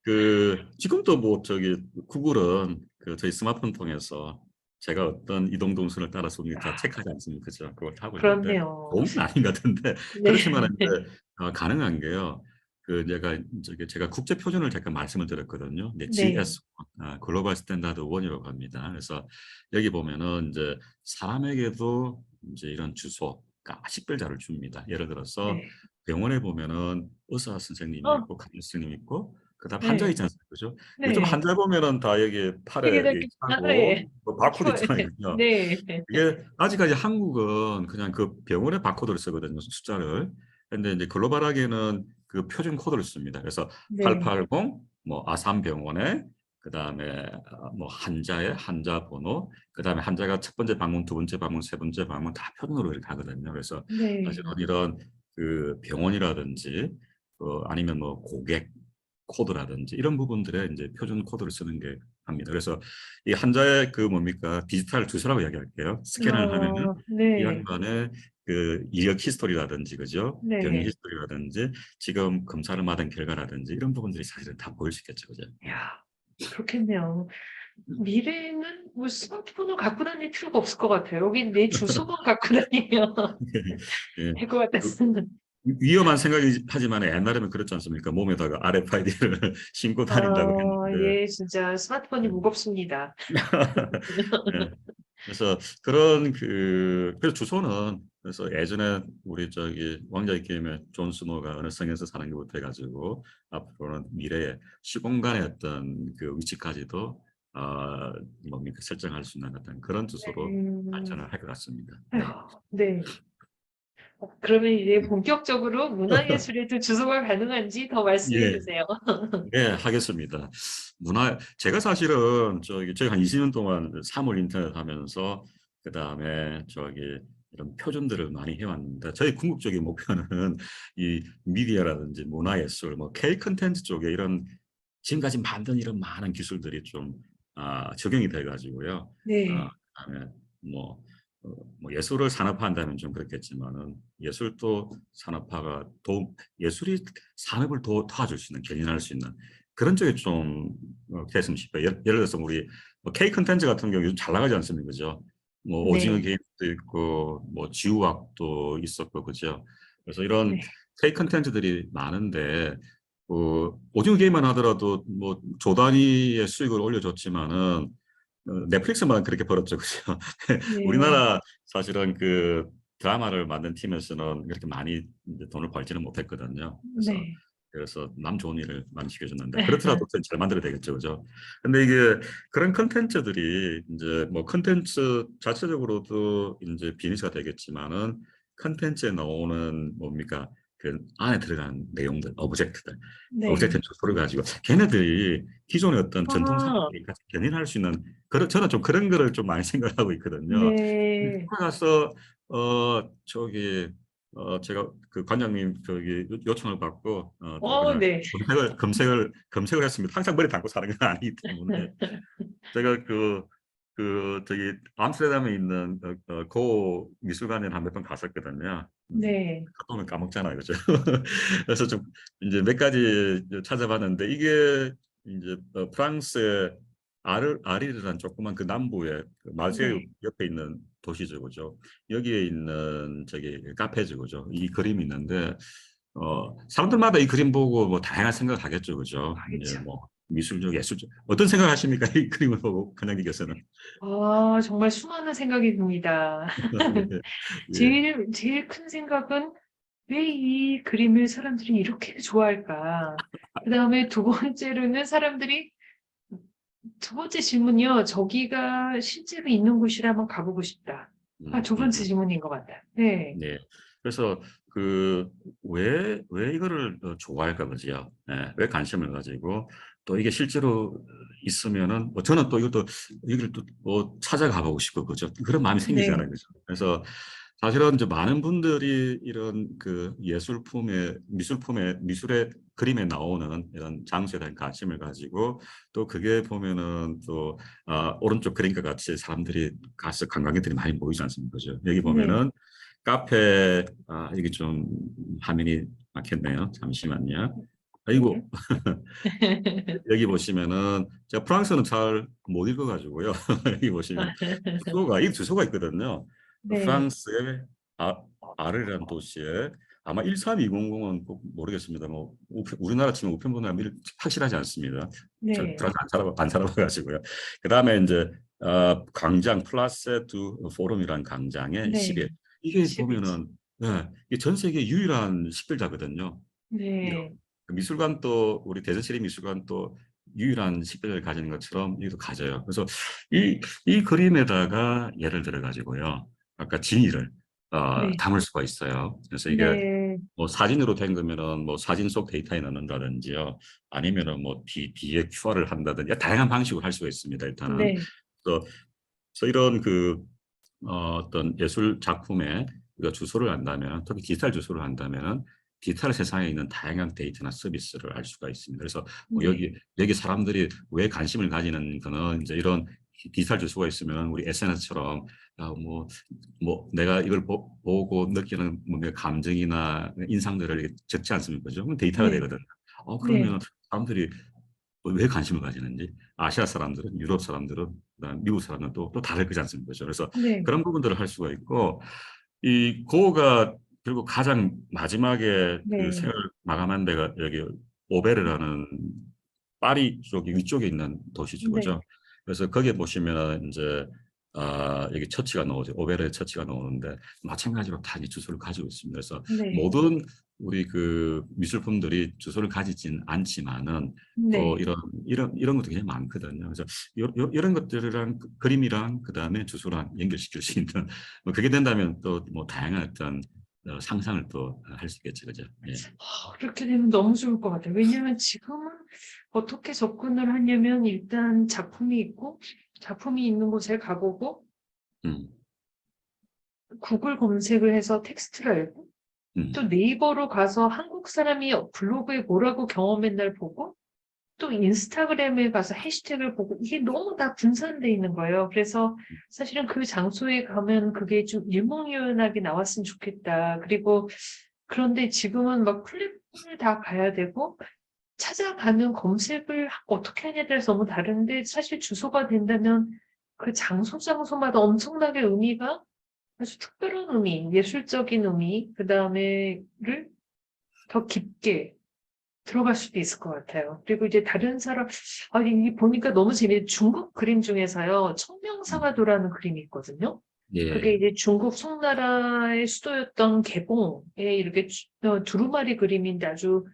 그 지금도 뭐 저기 구글은 그 저희 스마트폰 통해서 제가 어떤 이동 동선을 따라서 우리 다 체크하지 않습니까? 그죠? 그걸 하고 있는데 그렇네요. 좋은 건 아닌 것 같은데 네. 그렇지만 이제 가능한 게요. 그 제가 국제 표준을 잠깐 말씀을 드렸거든요. 이제 네. GS 글로벌 스탠다드 원이라고 합니다. 그래서 여기 보면은 이제 사람에게도 이제 이런 주소가 식별자를 줍니다. 예를 들어서 네. 병원에 보면은 의사 선생님이 어, 있고 간호 선생님이 있고 그다음 환자 네. 있지 않습니까? 그죠? 요즘 네. 환자 보면은 다 여기 되게 팔에 되게, 차고 예. 뭐 바코드 큐, 있잖아요. 그죠? 네. 이게 아직까지 한국은 그냥 그 병원의 바코드를 쓰거든요. 숫자를. 근데 이제 글로벌하게는 그 표준 코드를 씁니다. 그래서 네. 880 뭐 아산병원에 그다음에 뭐 환자의 환자 번호, 그다음에 환자가 첫 번째 방문, 두 번째 방문, 세 번째 방문 다 표준으로 이렇게 하거든요. 그래서 네. 사실은 이런 그 병원이라든지 아니면 뭐 고객 코드라든지 이런 부분들에 이제 표준 코드를 쓰는 게 합니다. 그래서 이 환자의 그 뭡니까 디지털 주소라고 이야기할게요. 스캔을 하면은 이 네, 양반의 그 이력 히스토리라든지 그죠? 병의 네. 히스토리라든지 지금 검사를 받은 결과라든지 이런 부분들이 사실은 다 보일 수 있겠죠, 그죠? 야, 그렇겠네요. 미래에는 뭐 스마트폰을 갖고 다닐 필요가 없을 것 같아요. 여기 내 주소만 갖고 다니면 예. 될 것 그 같았어요. 위험한 생각이 하지만 옛날에는 그렇지 않습니까? 몸에다가 RFID를 신고 다닌다고 했는데 예, 진짜 스마트폰이 예. 무겁습니다. 예. 그래서 그런 그래서 주소는 그래서 예전에 우리 저기 왕좌의 게임의 존 스노가 어느 성에서 사는 것부터 해가지고 앞으로는 미래의 시공간의 어떤 그 위치까지도 뭡니까 설정할 수 있는 어떤 그런 주소로 음, 발전을 할 것 같습니다. 네. 아휴, 네. 그러면 이제 본격적으로 문화예술에도 주소가 가능한지 더 말씀해 예, 주세요. 네, 하겠습니다. 제가 사실은 저기 한 20년 동안 사물 인터넷 하면서 그 다음에 이런 표준들을 많이 해왔는데 저희 궁극적인 목표는 이 미디어라든지 문화예술, 뭐 K 컨텐츠 쪽에 이런 지금까지 만든 이런 많은 기술들이 좀 적용이 돼가지고요. 네, 그다음에 뭐, 뭐 예술을 산업화한다면 좀 그렇겠지만은 예술도 산업화가 예술이 산업을 더 도와줄 수 있는 견인할 수 있는 그런 쪽에 좀 됐으면 싶어요. 예를 들어서 우리 뭐 K 컨텐츠 같은 경우 요즘 잘 나가지 않습니까, 그죠? 뭐 오징어 네, 게임도 있고 뭐 지우학도 있었고 그죠? 그래서 이런 네. K 컨텐츠들이 많은데 오징어 게임만 하더라도 뭐 조 단위의 수익을 올려줬지만은 넷플릭스만 그렇게 벌었죠, 그죠? 네. 우리나라 사실은 그 드라마를 만든 팀에서는 그렇게 많이 이제 돈을 벌지는 못했거든요. 네. 그래서 남 좋은 일을 많이 시켜줬는데 그렇더라도 잘 만들어야 되겠죠, 그죠? 근데 이게 그런 컨텐츠들이 이제 뭐 컨텐츠 자체적으로도 이제 비즈니스가 되겠지만은 컨텐츠에 나오는 뭡니까 그 안에 들어간 내용들, 오브젝트 네. 소를 가지고 걔네들이 기존의 어떤 전통 아, 상품을 같이 견인할 수 있는 저는 좀 그런 거를 좀 많이 생각하고 있거든요. 네. 가서 저기 제가 그 관장님 저기 요청을 받고 또 그냥 네. 검색을 했습니다. 항상 머리 담고 사는 건 아니기 때문에 제가 저기 암스테르담에 있는 고 미술관에 한 몇 번 갔었거든요. 네. 갔다 면 까먹잖아요, 그죠? 그래서 좀 이제 몇 가지 찾아봤는데 이게 이제 프랑스의 아리르란 조그만 그 남부의 그 마르세유 네. 옆에 있는 도시죠, 그죠? 여기에 있는 저기 카페죠, 그죠? 이 그림이 있는데 사람들마다 이 그림 보고 뭐 다양한 생각을 하겠죠, 그죠? 이제 알겠죠. 뭐 미술적, 예술적 어떤 생각 하십니까? 이 그림을 보고 관장님께서는 정말 수많은 생각이 듭니다. 예, 제일 큰 생각은 왜 이 그림을 사람들이 이렇게 좋아할까? 그 다음에 두 번째 질문이요. 저기가 실제로 있는 곳이라면 가보고 싶다. 음, 두 음, 번째 질문인 것 같아요. 네. 네. 그래서 왜 이거를 좋아할까 그죠? 예, 왜 관심을 가지고 또 이게 실제로 있으면은 뭐 저는 또 이것도 여기를 또뭐 찾아가 보고 싶고 그죠? 그런 마음이 네. 생기잖아요, 그죠? 그래서 사실은 이제 많은 분들이 이런 그 미술의 그림에 나오는 이런 장소에 대한 관심을 가지고 또 그게 보면은 또 오른쪽 그림과 같이 사람들이 가서 관광객들이 많이 모이지 않습니까? 그죠? 여기 네. 보면은 카페 이게 좀 화면이 막혔네요. 잠시만요. 네. 아이고 여기 보시면은 제가 프랑스는 잘 못 읽어가지고요. 여기 보시면 이 주소가 있거든요. 네. 프랑스의 아, 아르라는 도시에 아마 13200은 모르겠습니다. 뭐 우리나라 치면 우편번호는 확실하지 않습니다. 저 네. 프랑스 안 살아봐가지고요. 그 다음에 이제 광장 플라세 두 포럼이라는 강장에 네. 10일 이게 10일치. 보면은 이게 전 세계 유일한 식별자거든요. 이런 네. 그 미술관도 우리 대전시립 미술관도 유일한 식별을 가지는 것처럼 여기도 가져요. 그래서 이 그림에다가 예를 들어 가지고요. 아까 진위를 네. 담을 수가 있어요. 그래서 이게 네. 뭐 사진으로 된 거면은 뭐 사진 속 데이터에 넣는다든지요. 아니면은 뭐 뒤에 QR을 한다든지 다양한 방식으로 할 수가 있습니다. 일단은. 네. 그래서 이런 어떤 예술 작품에 우리가 주소를 한다면, 특히 디지털 주소를 한다면 디지털 세상에 있는 다양한 데이터나 서비스를 알 수가 있습니다. 그래서 뭐 네. 여기 사람들이 왜 관심을 가지는 거는 이제 이런 디지털 주소가 있으면 우리 SNS처럼 뭐 내가 이걸 보고 느끼는 뭔가 감정이나 인상들을 이렇게 적지 않습니까? 그죠? 데이터가 네. 되거든요. 네. 그러면 사람들이 왜 관심을 가지는지 아시아 사람들은 유럽 사람들은 그다음 미국 사람들은 또 다를 거지 않습니까? 그죠? 그래서 네. 그런 부분들을 할 수가 있고 이 고가 그리고 가장 마지막에 그 네. 생을 마감한 데가 여기 오베르라는 파리 쪽이 위쪽에 있는 도시죠, 네. 그죠? 그래서 거기에 보시면 이제 여기 처치가 나오죠. 오베르 처치가 나오는데 마찬가지로 다 이 주소를 가지고 있습니다. 그래서 네. 모든 우리 그 미술품들이 주소를 가지진 않지만은 또 네. 이런 것도 굉장히 많거든요. 그래서 이런 것들이랑 그림이랑 그 다음에 주소랑 연결시킬 수 있는 뭐 그게 된다면 또 뭐 다양한 어떤 상상을 또 할 수 있겠죠, 그죠? 예. 그렇게 되면 너무 좋을 것 같아요. 왜냐하면 지금은 어떻게 접근을 하냐면 일단 작품이 있고 작품이 있는 곳에 가보고 음, 구글 검색을 해서 텍스트를 읽고 또 음, 네이버로 가서 한국 사람이 블로그에 뭐라고 경험했날 보고 또 인스타그램에 가서 해시태그를 보고 이게 너무 다 분산돼 있는 거예요. 그래서 사실은 그 장소에 가면 그게 좀 일목요연하게 나왔으면 좋겠다. 그리고 그런데 지금은 막 플랫폼을 다 가야 되고 찾아가는 검색을 어떻게 하냐에 따라서 너무 다른데 사실 주소가 된다면 그 장소마다 엄청나게 의미가 아주 특별한 의미, 예술적인 의미, 그다음에를 더 깊게 들어갈 수도 있을 것 같아요. 그리고 이제 다른 사람, 이 보니까 너무 재미있는 중국 그림 중에서요, 음. 청명상화도라는 그림이 있거든요. 그게 예, 이제 중국 송나라의 수도였던 개봉에 이렇게 두루마리 그림인데 아주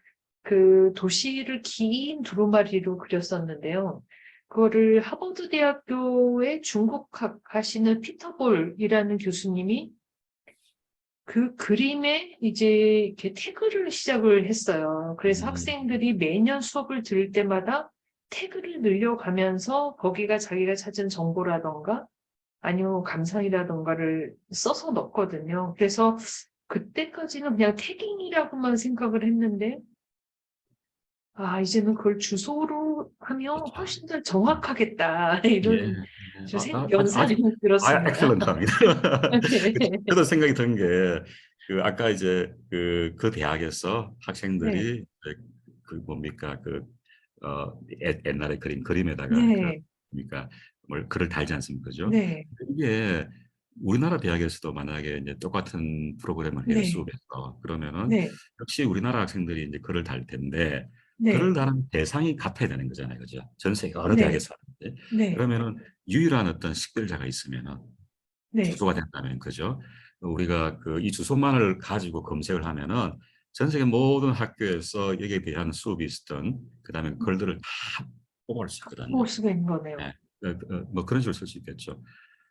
그 도시를 긴 두루마리로 그렸었는데요. 그거를 하버드 대학교의 중국학 하시는 피터 볼이라는 교수님이 그 그림에 이제 이렇게 태그를 시작을 했어요. 그래서 음, 학생들이 매년 수업을 들을 때마다 태그를 늘려가면서 거기가 자기가 찾은 정보라던가 아니면 감상이라던가를 써서 넣거든요. 그래서 그때까지는 그냥 태깅이라고만 생각을 했는데 이제는 그걸 주소로 하면 그렇죠. 훨씬 더 음. 정확하겠다. 예, 이런 예. 연상이 들었습니다. 엑셀런트합니다. 저도 생각이 든 게, 아까 이제 그 대학에서 네, 학생들이 그 뭡니까, 옛날에 그림에다가 네, 뭡니까, 뭘 글을 달지 않습니까? 그죠? 네, 이게 우리나라 대학에서도 만약에 이제 똑같은 프로그램을 해요, 네, 수업에서. 그러면은 네, 역시 우리나라 학생들이 이제 글을 달 텐데, 글을 네, 다는 대상이 같아야 되는 거잖아요. 그죠? 전 세계 어느 네, 대학에서 하는데. 네, 그러면은 유일한 어떤 식별자가 있으면은 네. 주소가 된다면 그죠? 우리가 이 주소만을 가지고 검색을 하면은 전 세계 모든 학교에서 여기에 대한 수업이 있었던 그다음에 글들을 다 뽑아올 수 있거든요. 볼 수가 있는 거네요. 네. 뭐 그런 식으로 쓸 수 있겠죠.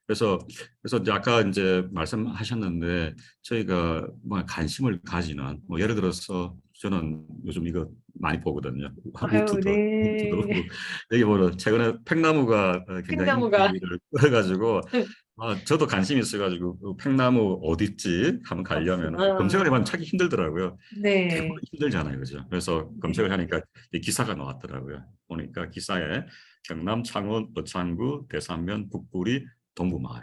그래서 이제 아까 이제 말씀하셨는데 저희가 뭐 관심을 가지는 뭐 예를 들어서 저는 요즘 이거 많이 보거든요. 아유, 우투도 네. 여기 뭐 최근에 팽나무가 굉장히 팽나무가. 인기를 끌어가지고 저도 관심이 있어가지고 팽나무 어디 있지 한번 가려면 검색을 아, 해보면 찾기 힘들더라고요. 대부분 네, 힘들잖아요, 그죠? 그래서 검색을 네, 하니까 이 기사가 나왔더라고요. 보니까 기사에 경남 창원 어창구 대산면 북구리 동부마을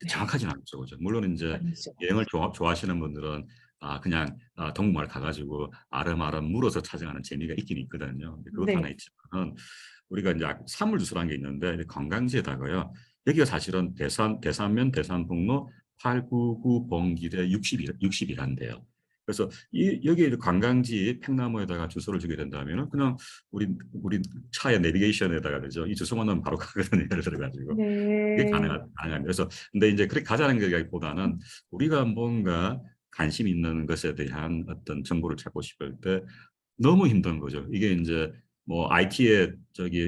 네. 정확하진 않죠, 그죠? 물론 이제 아니죠. 여행을 좋아하시는 분들은 그냥 동부마을 가가지고 아름아름 물어서 찾아가는 재미가 있긴 있거든요. 근데 그것도 하나 네, 있지만 우리가 이제 산물주소라는 게 있는데 관광지에다가요. 여기가 사실은 대산면 대산북로 899 봉길의 60이란데요. 그래서 여기 관광지 팽나무에다가 주소를 주게 된다면 그냥 우리 차의 내비게이션에다가 그죠? 이 주소만 넣으면 바로 가거든요. 예를 들어 가지고. 그게 네, 가능한. 그래서 근데 이제 그렇게 가자는 것보다는 우리가 뭔가 관심 있는 것에 대한 어떤 정보를 찾고 싶을 때 너무 힘든 거죠. 이게 이제 뭐 IT에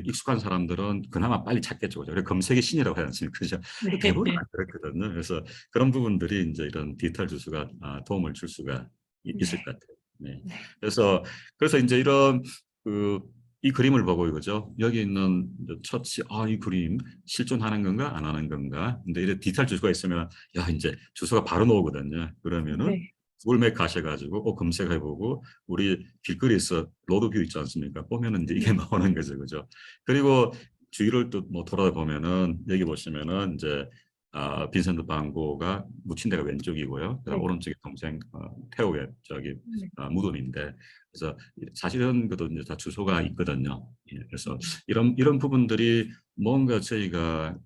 익숙한 사람들은 그나마 빨리 찾겠죠. 그죠? 그래서 검색의 신이라고 하지 않습니까? 그죠? 대부분 안 네, 그렇거든요. 그래서 그런 부분들이 이제 이런 디지털 주소가 도움을 줄 수가 있을 네, 것 같아요. 네. 네, 그래서 이제 이런 그 이 그림을 보고 이거죠. 여기 있는 처치, 이 그림 실존하는 건가 안 하는 건가. 근데 이런 디지털 주소가 있으면 야 이제 주소가 바로 나오거든요. 그러면은 네. 구글 맵 가셔가지고 검색해보고 우리 길거리에서 로드뷰 있지 않습니까? 보면은 이제 이게 네. 나오는 거죠, 그죠? 그리고 주위를 또 뭐 돌아보면은 여기 보시면은 이제 빈센트 반 고가 묻힌 데가 왼쪽이고요. 그다음 네. 오른쪽에 동생 테오의 저기 네. 무덤인데 그래서 사실은 그도 이제 다 주소가 있거든요. 예, 그래서 네. 이런 부분들이 뭔가 저희가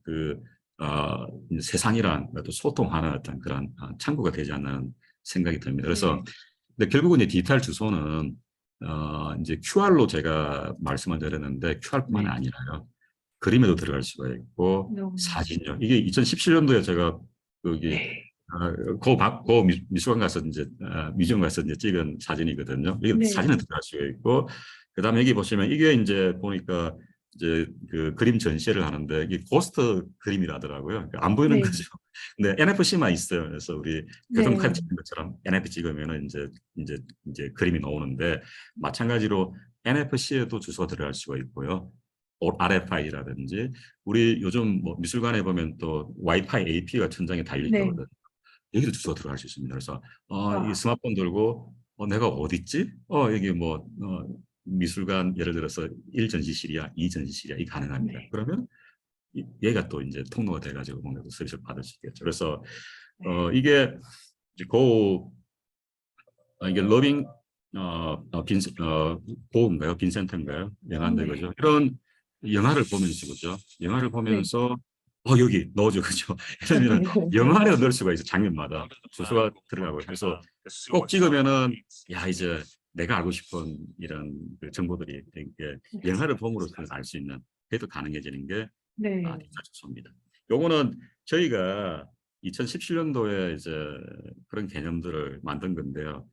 이제 세상이랑 또 소통하는 어떤 그런 창구가 되지 않는 생각이 듭니다. 그래서 네. 근데 결국은 이 디지털 주소는 이제 QR로 제가 말씀을 드렸는데 QR뿐만 네. 아니라요. 그림에도 들어갈 수가 있고 너무. 사진요. 이게 2017년도에 제가 거기 네. 미술관 가서 이제 뮤지엄 가서 이제 찍은 사진이거든요. 이게 네. 사진에 들어갈 수가 있고 그다음에 여기 보시면 이게 이제 보니까 이제 그 그림 전시회를 하는데 이게 고스트 그림이라더라고요. 그러니까 안 보이는 네. 거죠. 근데 NFC만 있어요. 그래서 우리 교통카드 네. 찍는 것처럼 NFC 찍으면은 이제 그림이 나오는데 마찬가지로 NFC에도 주소가 들어갈 수가 있고요. RFID라든지 우리 요즘 뭐 미술관에 보면 또 와이파이 AP가 천장에 달려 네. 있거든요. 여기도 주소가 들어갈 수 있습니다. 그래서 이 와. 스마트폰 들고 내가 어디 있지? 여기 뭐 미술관 예를 들어서 1 전시실이야, 2 전시실이야, 이 가능합니다. 네. 그러면 얘가 또 이제 통로가 돼가지고 뭔가 또 서비스를 받을 수 있겠죠. 그래서 네. 이게 이제 이게 러빙 보인가요? 빈센트인가요? 영화인데 네. 그죠? 이런 영화를 보면서 그죠? 영화를 네. 보면서 여기 넣어줘 그죠? 이러면 영화 안에 넣을 수가 있어 장면마다 주소가 들어가고 그래서 꼭 찍으면은 야 이제 내가 알고 싶은 이런 그 정보들이 이게 영화를 보므로써 알 수 있는 그래도 가능해지는 게 네. 디지털 주소입니다. 요거는 저희가 2017년도에 이제 그런 개념들을 만든 건데요.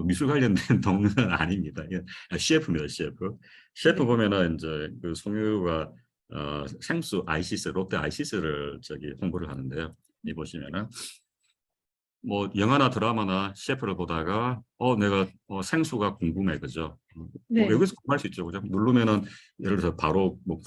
미술 관련된 동료는 아닙니다. CF입니다, CF. CF 네. 보면은 이제 그 송유가 생수 아이시스, 롯데 아이시스를 저기 홍보를 하는데요. 이 보시면은 뭐 영화나 드라마나 CF를 보다가 내가 생수가 궁금해 그죠? 뭐 네. 여기서 구할 수 있죠, 그죠? 누르면은 예를 들어서 바로 뭐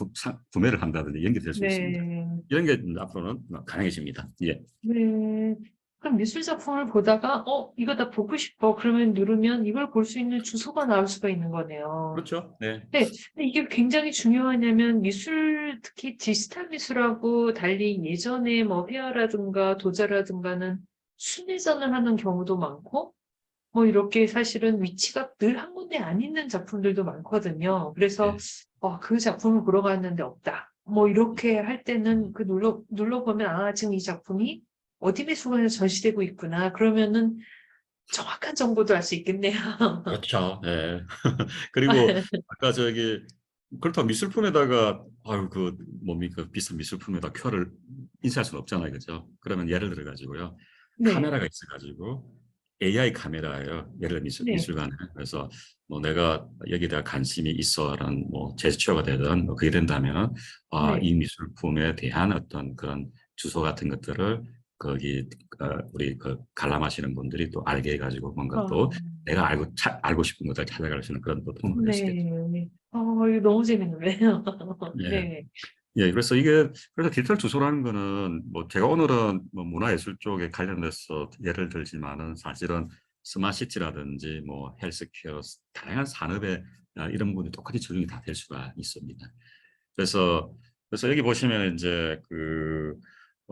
구매를 한다든지 연결될 수 있습니다. 네. 이런 게 앞으로는 가능해집니다. 예. 네. 그럼 미술 작품을 보다가 이거 다 보고 싶어. 그러면 누르면 이걸 볼 수 있는 주소가 나올 수가 있는 거네요. 그렇죠. 네. 네. 근데 이게 굉장히 중요하냐면 미술, 특히 디지털 미술하고 달리 예전에 뭐 회화라든가 도자라든가는 순회전을 하는 경우도 많고 뭐 이렇게 사실은 위치가 늘 한 군데 안 있는 작품들도 많거든요. 그래서 네. 그 작품을 보러 갔는데 없다. 뭐 이렇게 할 때는 그 눌러보면 지금 이 작품이 어디 미술관에서 전시되고 있구나. 그러면은 정확한 정보도 알 수 있겠네요. 그렇죠. 예. 그리고 아까 저기 그렇다고 미술품에다가 아유 그 뭡니까 비싼 미술품에다 큐어를 인쇄할 수는 없잖아요, 그죠? 그러면 예를 들어 가지고요 네. 카메라가 있어 가지고 AI 카메라예요. 예를 들어 네. 미술관에 그래서 뭐 내가 여기에 대한 관심이 있어라는 뭐 제스처가 되든 뭐 그게 된다면 네. 이 미술품에 대한 어떤 그런 주소 같은 것들을 거기 우리 그 관람하시는 분들이 또 알게 해가지고 뭔가 또 어, 내가 알고 싶은 것을 찾아갈 수 있는 그런 또 통로가 될 수 있겠죠. 네. 이거 너무 재밌는데요. 예. 네. 예, 그래서 그래서 디지털 주소라는 거는 뭐 제가 오늘은 뭐 문화예술 쪽에 관련돼서 예를 들지만은 사실은 스마트시티라든지 뭐 헬스케어 다양한 산업에 이런 부분이 똑같이 적용이 다 될 수가 있습니다. 그래서 여기 보시면 이제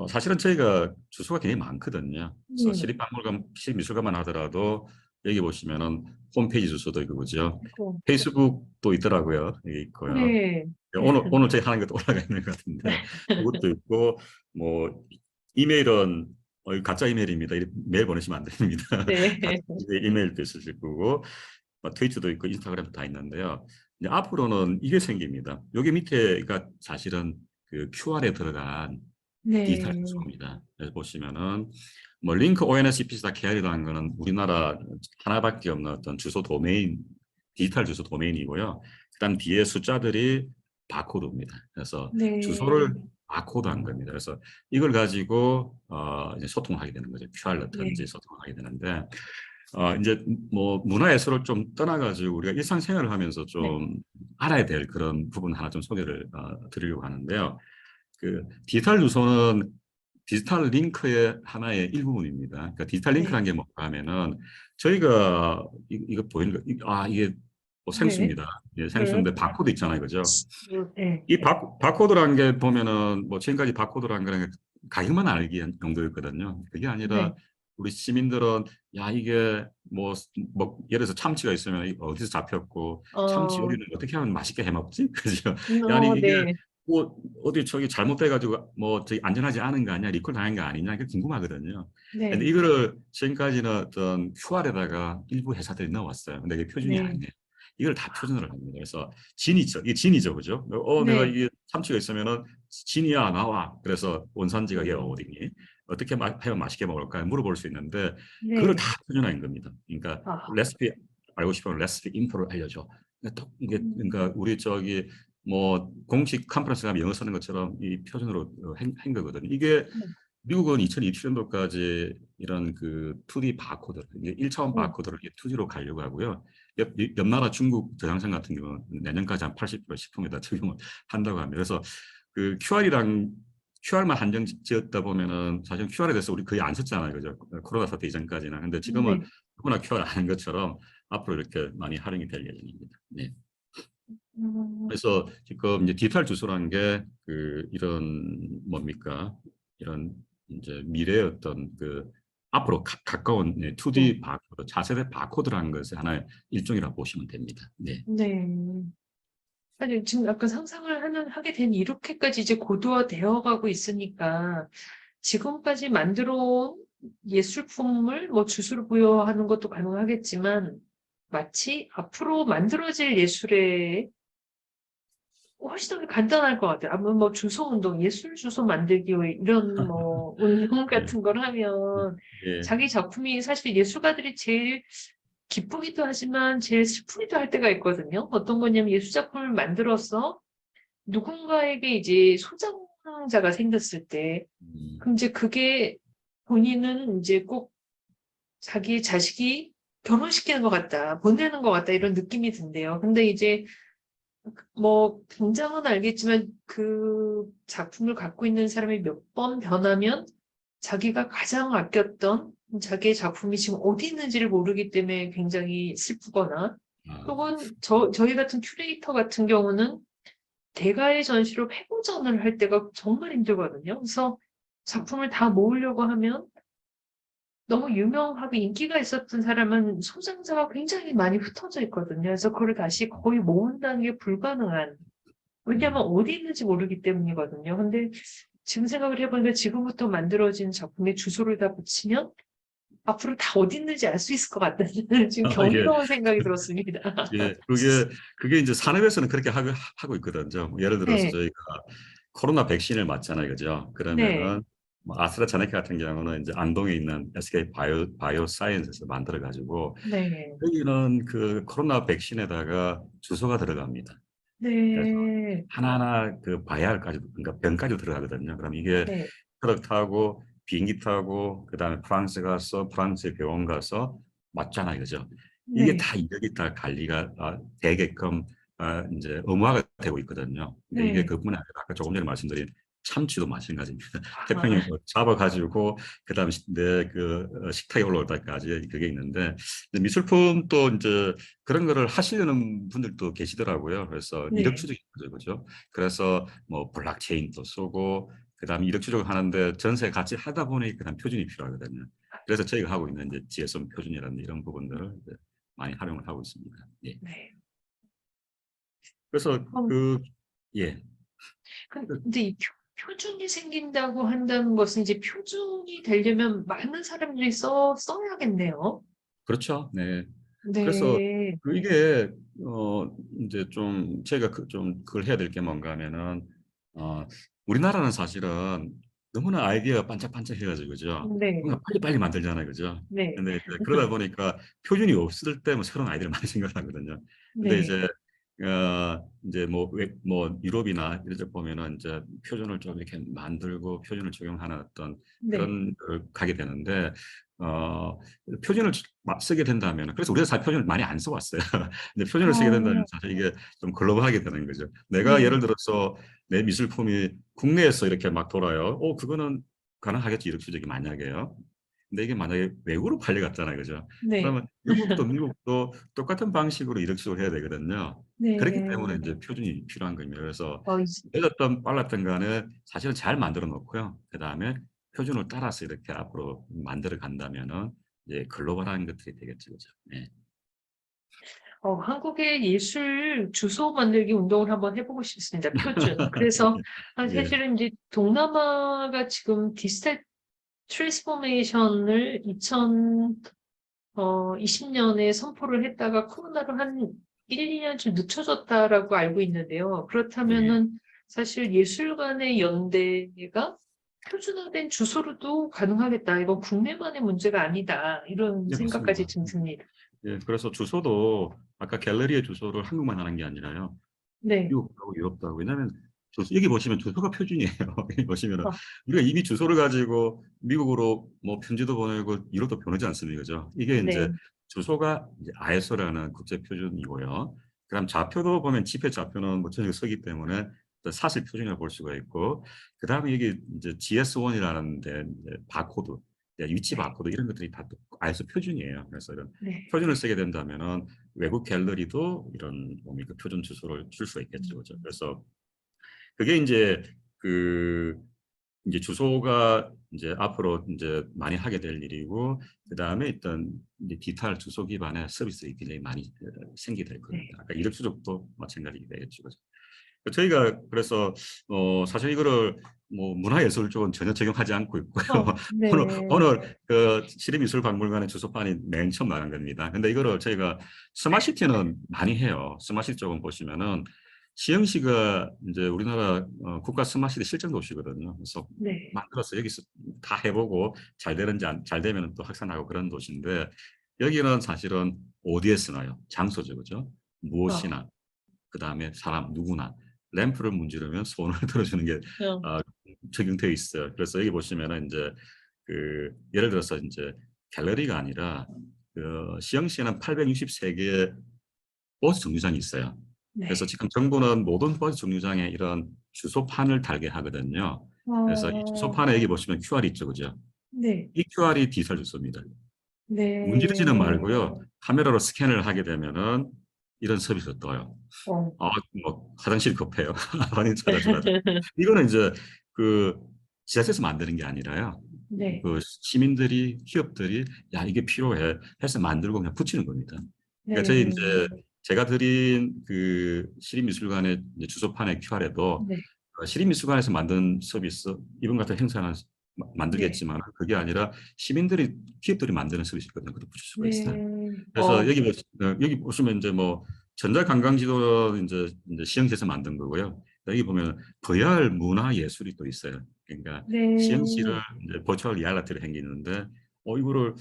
사실은 저희가 주소가 굉장히 많거든요. 그래서 네. 시립미술관만 하더라도 여기 보시면은 홈페이지 주소도 있고 그죠. 아이고. 페이스북도 있더라고요. 여기 있고요. 네. 오늘 저희 하는 것도 올라가 있는 것 같은데 그것도 있고 뭐 이메일은 가짜 이메일입니다. 메일 보내시면 안 됩니다. 네. 가짜 이메일도 있으실 거고 트위터도 있고 인스타그램도 다 있는데요. 이제 앞으로는 이게 생깁니다. 여기 밑에가 사실은 그 QR에 들어간 디지털 네. 주소입니다. 그래서 보시면은 뭐 링크 ONSPCKR이라는 거는 우리나라 하나밖에 없는 어떤 주소 도메인 디지털 주소 도메인이고요. 그다음 뒤에 숫자들이 바코드입니다. 그래서 네. 주소를 바코드한 겁니다. 그래서 이걸 가지고 이제 소통하게 되는 거죠. QR로 네. 든지 소통하게 되는데 이제 뭐 문화예술을 좀 떠나가지고 우리가 일상생활을 하면서 네. 좀 알아야 될 그런 부분 하나 좀 소개를 드리려고 하는데요. 그 디지털 주소는 디지털 링크의 하나의 일부분입니다. 그러니까 디지털 네, 링크라는 게 뭔가 하면은 저희가 이거 보이는 거, 이게 뭐 네, 생수입니다. 예, 네, 생수인데 바코드 있잖아요, 그죠? 네, 이 바코드라는 게 보면은 뭐 지금까지 바코드라는 거는 가격만 알기 정도였거든요. 그게 아니라 네, 우리 시민들은 야 이게 뭐 예를 들어서 참치가 있으면 이거 어디서 잡혔고 참치 어, 요리는 어떻게 하면 맛있게 해 먹지? 그죠? 야 아니 이게 네, 뭐 어디 저기 잘못돼가지고 뭐 저기 안전하지 않은 거 아니야? 리콜 당한 거 아니냐? 이게 궁금하거든요. 근데 네, 이거를 지금까지는 어떤 QR에다가 일부 회사들이 넣어왔어요. 근데 이게 표준이 네, 아니에요. 이걸 다 표준으로 합니다. 그래서 진이죠. 이게 진이죠, 그죠? 내가 네, 이게 참치가 있으면은 진이야 나와. 그래서 원산지가 얘 음, 어디니? 어떻게 하면 맛있게 먹을까? 물어볼 수 있는데 그걸 네, 다 표준화인 겁니다. 그러니까 아, 레시피 알고 싶으면 레시피 인포를 알려줘. 그러니까 이게 그러니까 우리 저기 뭐 공식 컨퍼런스 가면 영어 쓰는 것처럼 이 표준으로 한 거거든요. 이게 네, 미국은 2027년도까지 이런 그 2D 바코드, 이게 1차원 네, 바코드를 2D로 가려고 하고요. 옆 나라 중국 저장성 같은 경우는 내년까지 한 80% 식품에다 적용을 한다고 합니다. 그래서 그 QR만 한정 지었다 보면은 사실 QR에 대해서 우리 거의 안 썼잖아요. 그죠? 코로나 사태 이전까지는. 근데 지금은 네. 누구나 QR 아는 것처럼 앞으로 이렇게 많이 활용이 될 예정입니다. 네. 음, 그래서 지금 이제 디지털 주소라는 게 그 이런 뭡니까? 이런 이제 미래의 어떤 그 앞으로 가까운 네, 2D 바코드, 차세대 바코드라는 것의 하나의 일종이라고 보시면 됩니다. 네. 네. 아니, 지금 약간 하게 된 이렇게까지 이제 고도화되어 가고 있으니까 지금까지 만들어 온 예술품을 뭐 주스로 부여하는 것도 가능하겠지만 마치 앞으로 만들어질 예술에 훨씬 더 간단할 것 같아요. 아무 뭐 주소 운동, 예술 주소 만들기 이런 뭐 운동 네. 같은 걸 하면 예. 자기 작품이 사실 예술가들이 제일 기쁘기도 하지만 제일 슬프기도 할 때가 있거든요. 어떤 거냐면 예술 작품을 만들어서 누군가에게 이제 소장자가 생겼을 때, 음, 그럼 이제 그게 본인은 이제 꼭 자기 자식이 결혼시키는 것 같다, 보내는 것 같다, 이런 느낌이 든대요. 근데 이제 뭐, 당장은 알겠지만 그 작품을 갖고 있는 사람이 몇 번 변하면 자기가 가장 아꼈던 자기의 작품이 지금 어디 있는지를 모르기 때문에 굉장히 슬프거나, 아, 혹은 저희 같은 큐레이터 같은 경우는 대가의 전시로 회고전을 할 때가 정말 힘들거든요. 그래서 작품을 다 모으려고 하면 너무 유명하고 인기가 있었던 사람은 소장자가 굉장히 많이 흩어져 있거든요. 그래서 그걸 다시 거의 모은다는 게 불가능한, 왜냐면 음, 어디 있는지 모르기 때문이거든요. 근데 지금 생각을 해보니까 지금부터 만들어진 작품에 주소를 다 붙이면 앞으로 다 어디 있는지 알 수 있을 것 같다는 지금 예. 경이로운 생각이 들었습니다. 예, 그게 이제 산업에서는 그렇게 하고 있거든요. 뭐 예를 들어서 네, 저희가 코로나 백신을 맞잖아요, 그죠? 네, 그러면은 뭐 아스트라제네카 같은 경우는 이제 안동에 있는 SK 바이오 사이언스에서 만들어 가지고 네, 여기는 그 코로나 백신에다가 주소가 들어갑니다. 그래서 네, 하나하나 그 바이알까지 그러니까 병까지 들어가거든요. 그럼 이게 네, 트럭 타고 비행기 타고 그다음에 프랑스 가서 프랑스에 병원 가서 맞잖아요, 그죠? 이게 네, 다 이력이 다 관리가 되게끔 이제 의무화가 되고 있거든요. 그러니까 이게 네. 그뿐만 아니라 아까 조금 전에 말씀드린 참치도 마찬가지입니다. 아, 태평양 잡아가지고 그다음에 내그 식탁에 올라올 때까지 그게 있는데 미술품 또 이제 그런 거를 하시려는 분들도 계시더라고요. 그래서 이력 네. 추적이 거죠, 그죠? 그래서 뭐 블록체인도 쓰고 그다음에 이력 추적을 하는데 전세 같이 하다 보니 그다음 표준이 필요하거든요. 그래서 저희가 하고 있는 이제 GSM 표준이라는 이런 부분들을 이제 많이 활용을 하고 있습니다. 예. 네. 그래서 그럼, 예. 근데 이 표준이 생긴다고 한다는 것은 이제 표준이 되려면 많은 사람들이 써야겠네요. 그렇죠. 네. 그래서 네, 이게 이제 좀 제가 좀 그걸 해야 될 게 뭔가 하면은 어 우리나라는 사실은 너무나 아이디어가 반짝반짝해가지고 그죠. 네, 뭔가 빨리빨리 만들잖아요, 그죠. 네, 근데 이제 그러다 보니까 표준이 없을 때 뭐 새로운 아이디어를 많이 생각하거든요. 근데 네, 이제 뭐 유럽이나 이런 데 보면은 이제 표준을 좀 이렇게 만들고 표준을 적용하는 어떤 네. 그런 걸 가게 되는데 표준을 쓰게 된다면 그래서 우리가 사실 표준을 많이 안 써왔어요. 근데 표준을 쓰게 된다면 어, 사실 이게 좀 글로벌하게 되는 거죠. 내가 네, 예를 들어서 내 미술품이 국내에서 이렇게 막 돌아요. 그거는 가능하겠죠. 이력 추적이 만약에요. 근데 이게 만약에 외국으로 팔려갔잖아요. 그죠? 네. 그러면 영국도 미국도 똑같은 방식으로 이력 추적을 해야 되거든요. 그렇기 네. 때문에 이제 표준이 필요한 겁니다. 그래서 어, 늦었던 빨랐던 간에 사실은 잘 만들어 놓고요. 그다음에 표준을 따라서 이렇게 앞으로 만들어 간다면은 이제 글로벌한 것들이 되겠죠. 그죠? 네. 한국의 예술 주소 만들기 운동을 한번 해보고 싶습니다. 표준. 그래서 예. 사실은 이제 동남아가 지금 디지털 트랜스포메이션을 2020년에 선포를 했다가 코로나로 한 1, 2년 좀 늦춰졌다라고 알고 있는데요. 예. 그렇다면은 사실 예술관의 연대가 표준화된 주소로도 가능하겠다. 이건 국내만의 문제가 아니다. 이런 네, 생각까지 맞습니다. 좀 듭니다. 예, 그래서 주소도 아까 갤러리의 주소를 한국만 하는 게 아니라요. 네. 미국도 하고 유럽도 하고. 왜냐하면 여기 보시면 주소가 표준이에요. 여기 보시면은 어, 우리가 이미 주소를 가지고 미국으로 뭐 편지도 보내고 유럽도 보내지 않습니까? 그죠? 이게 이제 네. 주소가 이제 ISO라는 국제 표준이고요. 그다음 좌표도 보면 지표 좌표는 뭐 전혀 서기 때문에 사실 표준이라고 볼 수가 있고, 그다음에 이게 이제 GS1이라는 데 이제 바코드, 위치 네. 바코드 이런 것들이 다 ISO 표준이에요. 그래서 이런 네. 표준을 쓰게 된다면은 외국 갤러리도 이런 뭡니까 표준 주소를 줄 수가 있겠죠, 그죠? 음, 그래서 그게 이제 그 이제 주소가 이제 앞으로 이제 많이 하게 될 일이고, 그 다음에 일단 이제 디지털 주소 기반의 서비스가 굉장히 많이 생기게 될 겁니다. 네. 아까 이력 추적도 마찬가지 되겠죠, 그죠? 저희가 그래서 사실 이거를 뭐 문화예술 쪽은 전혀 적용하지 않고 있고요. 오늘 네. 오늘 그 시립미술박물관의 주소판이 맨 처음 나간 겁니다. 근데 이거를 저희가 스마시티는 많이 해요. 스마시티 쪽은 보시면은 시흥시가 이제 우리나라 국가 스마시티 실전 도시거든요. 그래서 네. 만들어서 여기서 다 해보고 잘 되는지 잘 되면 또 확산하고 그런 도시인데, 여기는 사실은 어디에 쓰나요? 장소죠, 그죠? 어, 무엇이나 그 다음에 사람 누구나 램프를 문지르면 손을 들어주는 게 어, 어, 적용되어 있어요. 그래서 여기 보시면은 이제 그 예를 들어서 이제 갤러리가 아니라 그 시흥시에는 863개의 버스 정류장이 있어요. 그래서 네. 지금 정부는 모든 버스 정류장에 이런 주소판을 달게 하거든요. 그래서 이 어, 주소판에 여기 보시면 QR이 있죠, 그죠? 네. 이 QR이 디지털 주소입니다. 문지르지는 네. 말고요. 카메라로 스캔을 하게 되면은 이런 서비스가 떠요. 어. 아, 뭐 화장실 급해요. 빨리 찾아주라. 이거는 이제 그 지자체에서 만드는 게 아니라요. 네. 그 시민들이 기업들이 야 이게 필요해 해서 만들고 그냥 붙이는 겁니다. 그러니까 저희 네. 이제 제가 드린 그 시립미술관의 이제 주소판의 QR에도 네. 시립미술관에서 만든 서비스 이번 같은 행사는 네. 만들겠지만 그게 아니라 시민들이 기업들이 만드는 서비스거든요. 그것도 붙일 수가 있어요. 네. 그래서 여기 보시면 이제 뭐 전자관광지도는 이제 시흥시에서 만든 거고요. 여기 보면 VR 문화예술이 또 있어요. 그러니까 시흥시를 네. 이제 버추얼 리얼리티를 행기는데 이거를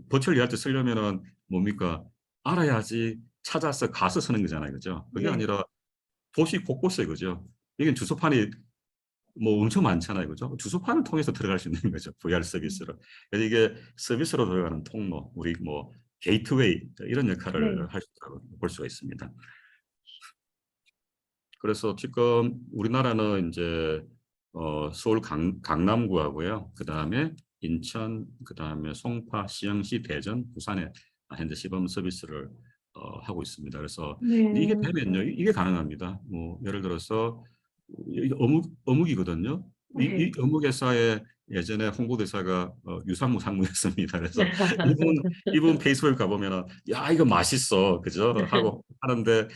버추얼 리얼리티 쓰려면은 뭡니까? 알아야지 찾아서 가서 쓰는 거잖아요. 그죠? 그게 네. 아니라 도시 곳곳에 그죠? 이게 주소판이 뭐 엄청 많잖아요. 그죠? 주소판을 통해서 들어갈 수 있는 거죠. VR 서비스로. 그래서 이게 서비스로 들어가는 통로, 우리 뭐 게이트웨이 이런 역할을 네. 할 수 있다고 볼 수가 있습니다. 그래서 지금 우리나라는 이제 서울 강남구하고요. 그다음에 인천, 그다음에 송파, 시흥시, 대전, 부산에 현재 시범 서비스를 하고 있습니다. 그래서 이게 네. 되면요, 이게 가능합니다. 뭐 예를 들어서 이게 어묵이거든요. 이 네. 어묵 회사의 예전에 홍보대사가 유상무 상무였습니다. 그래서 이분 페이스북 가보면은 야 이거 맛있어, 그죠? 하고 하는데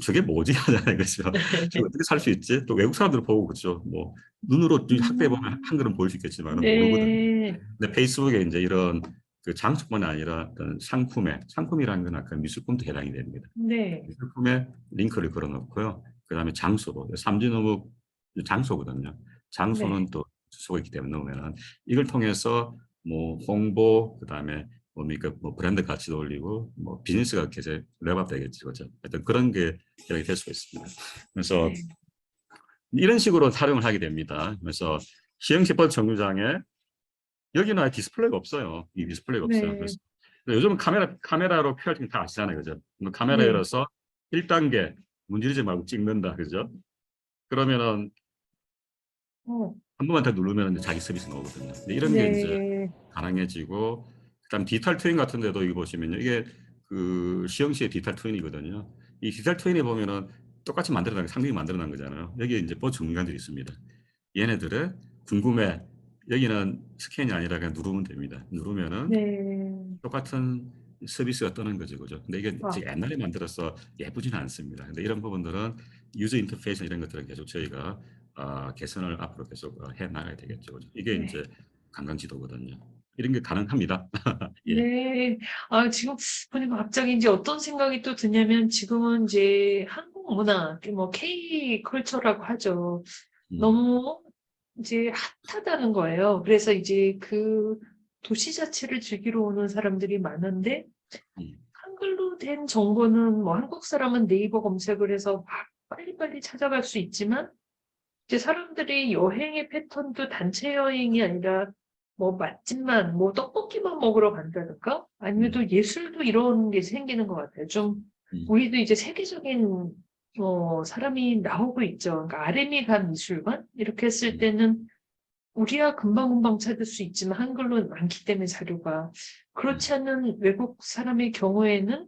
저게 뭐지 하잖아요, 그죠? 저 어떻게 살 수 있지? 또 외국 사람들 보고 그죠? 뭐 눈으로 학교에 보면 음, 한글은 보일 수 있겠지만은 모르거든요. 네. 근데 페이스북에 이제 이런 그 장소뿐만 아니라 어떤 상품이라는 건 아까 미술품도 해당이 됩니다. 네. 미술품에 링크를 걸어놓고요. 그다음에 장소도 삼진어묵 장소거든요. 장소는 네. 또 주소가 있기 때문에 넣으면은 이걸 통해서 뭐 홍보 그다음에 뭡니까 뭐 브랜드 가치도 올리고 뭐 비즈니스가 계속 랩업 되겠죠, 그렇죠? 하여튼 그런 게 여기 될 수가 있습니다. 그래서 네. 이런 식으로 활용을 하게 됩니다. 그래서 시흥시법 정류장에 여기는 아예 디스플레이가 없어요. 이 디스플레이가 없어요. 네. 그래서 요즘은 카메라로 QR 다 아시잖아요, 그죠? 카메라 네. 열어서 1단계 문지르지 말고 찍는다, 그죠? 그러면은 어, 한 번만 더 누르면 이제 자기 서비스 나오거든요. 근데 이런 게 이제 네. 가능해지고, 그다음 디지털 트윈 같은 데도 이거 보시면요. 이게 그 시흥시의 디지털 트윈이거든요. 이 디지털 트윈에 보면은 똑같이 만들어낸 상명이 만들어낸 거잖아요. 여기에 이제 보조 전문가들이 있습니다. 얘네들의 궁금해. 여기는 스캔이 아니라 그냥 누르면 됩니다. 누르면은 네. 똑같은 서비스가 뜨는 거죠, 그죠? 근데 이게 아, 옛날에 만들어서 예쁘지는 않습니다. 근데 이런 부분들은 유저 인터페이스 이런 것들은 계속 저희가 개선을 앞으로 계속 해 나가야 되겠죠, 그죠? 이게 네. 이제 관광 지도거든요. 이런 게 가능합니다. 예. 네. 아, 지금 보니까 갑자기 이제 어떤 생각이 또 드냐면 지금은 이제 한국 문화, 뭐 K 컬처라고 하죠. 음, 너무 이제 핫하다는 거예요. 그래서 이제 그 도시 자체를 즐기러 오는 사람들이 많은데 음, 한글로 된 정보는 뭐 한국 사람은 네이버 검색을 해서 막 빨리빨리 찾아갈 수 있지만 이제 사람들이 여행의 패턴도 단체 여행이 아니라 뭐 맛집만, 뭐 떡볶이만 먹으러 간다든가 아니면 음, 또 예술도 이런 게 생기는 것 같아요. 좀 음, 우리도 이제 세계적인 사람이 나오고 있죠. 그러니까 RM이 간 미술관 이렇게 했을 음, 때는 우리야 금방금방 찾을 수 있지만 한글로 많기 때문에 자료가 음, 그렇지 않은 외국 사람의 경우에는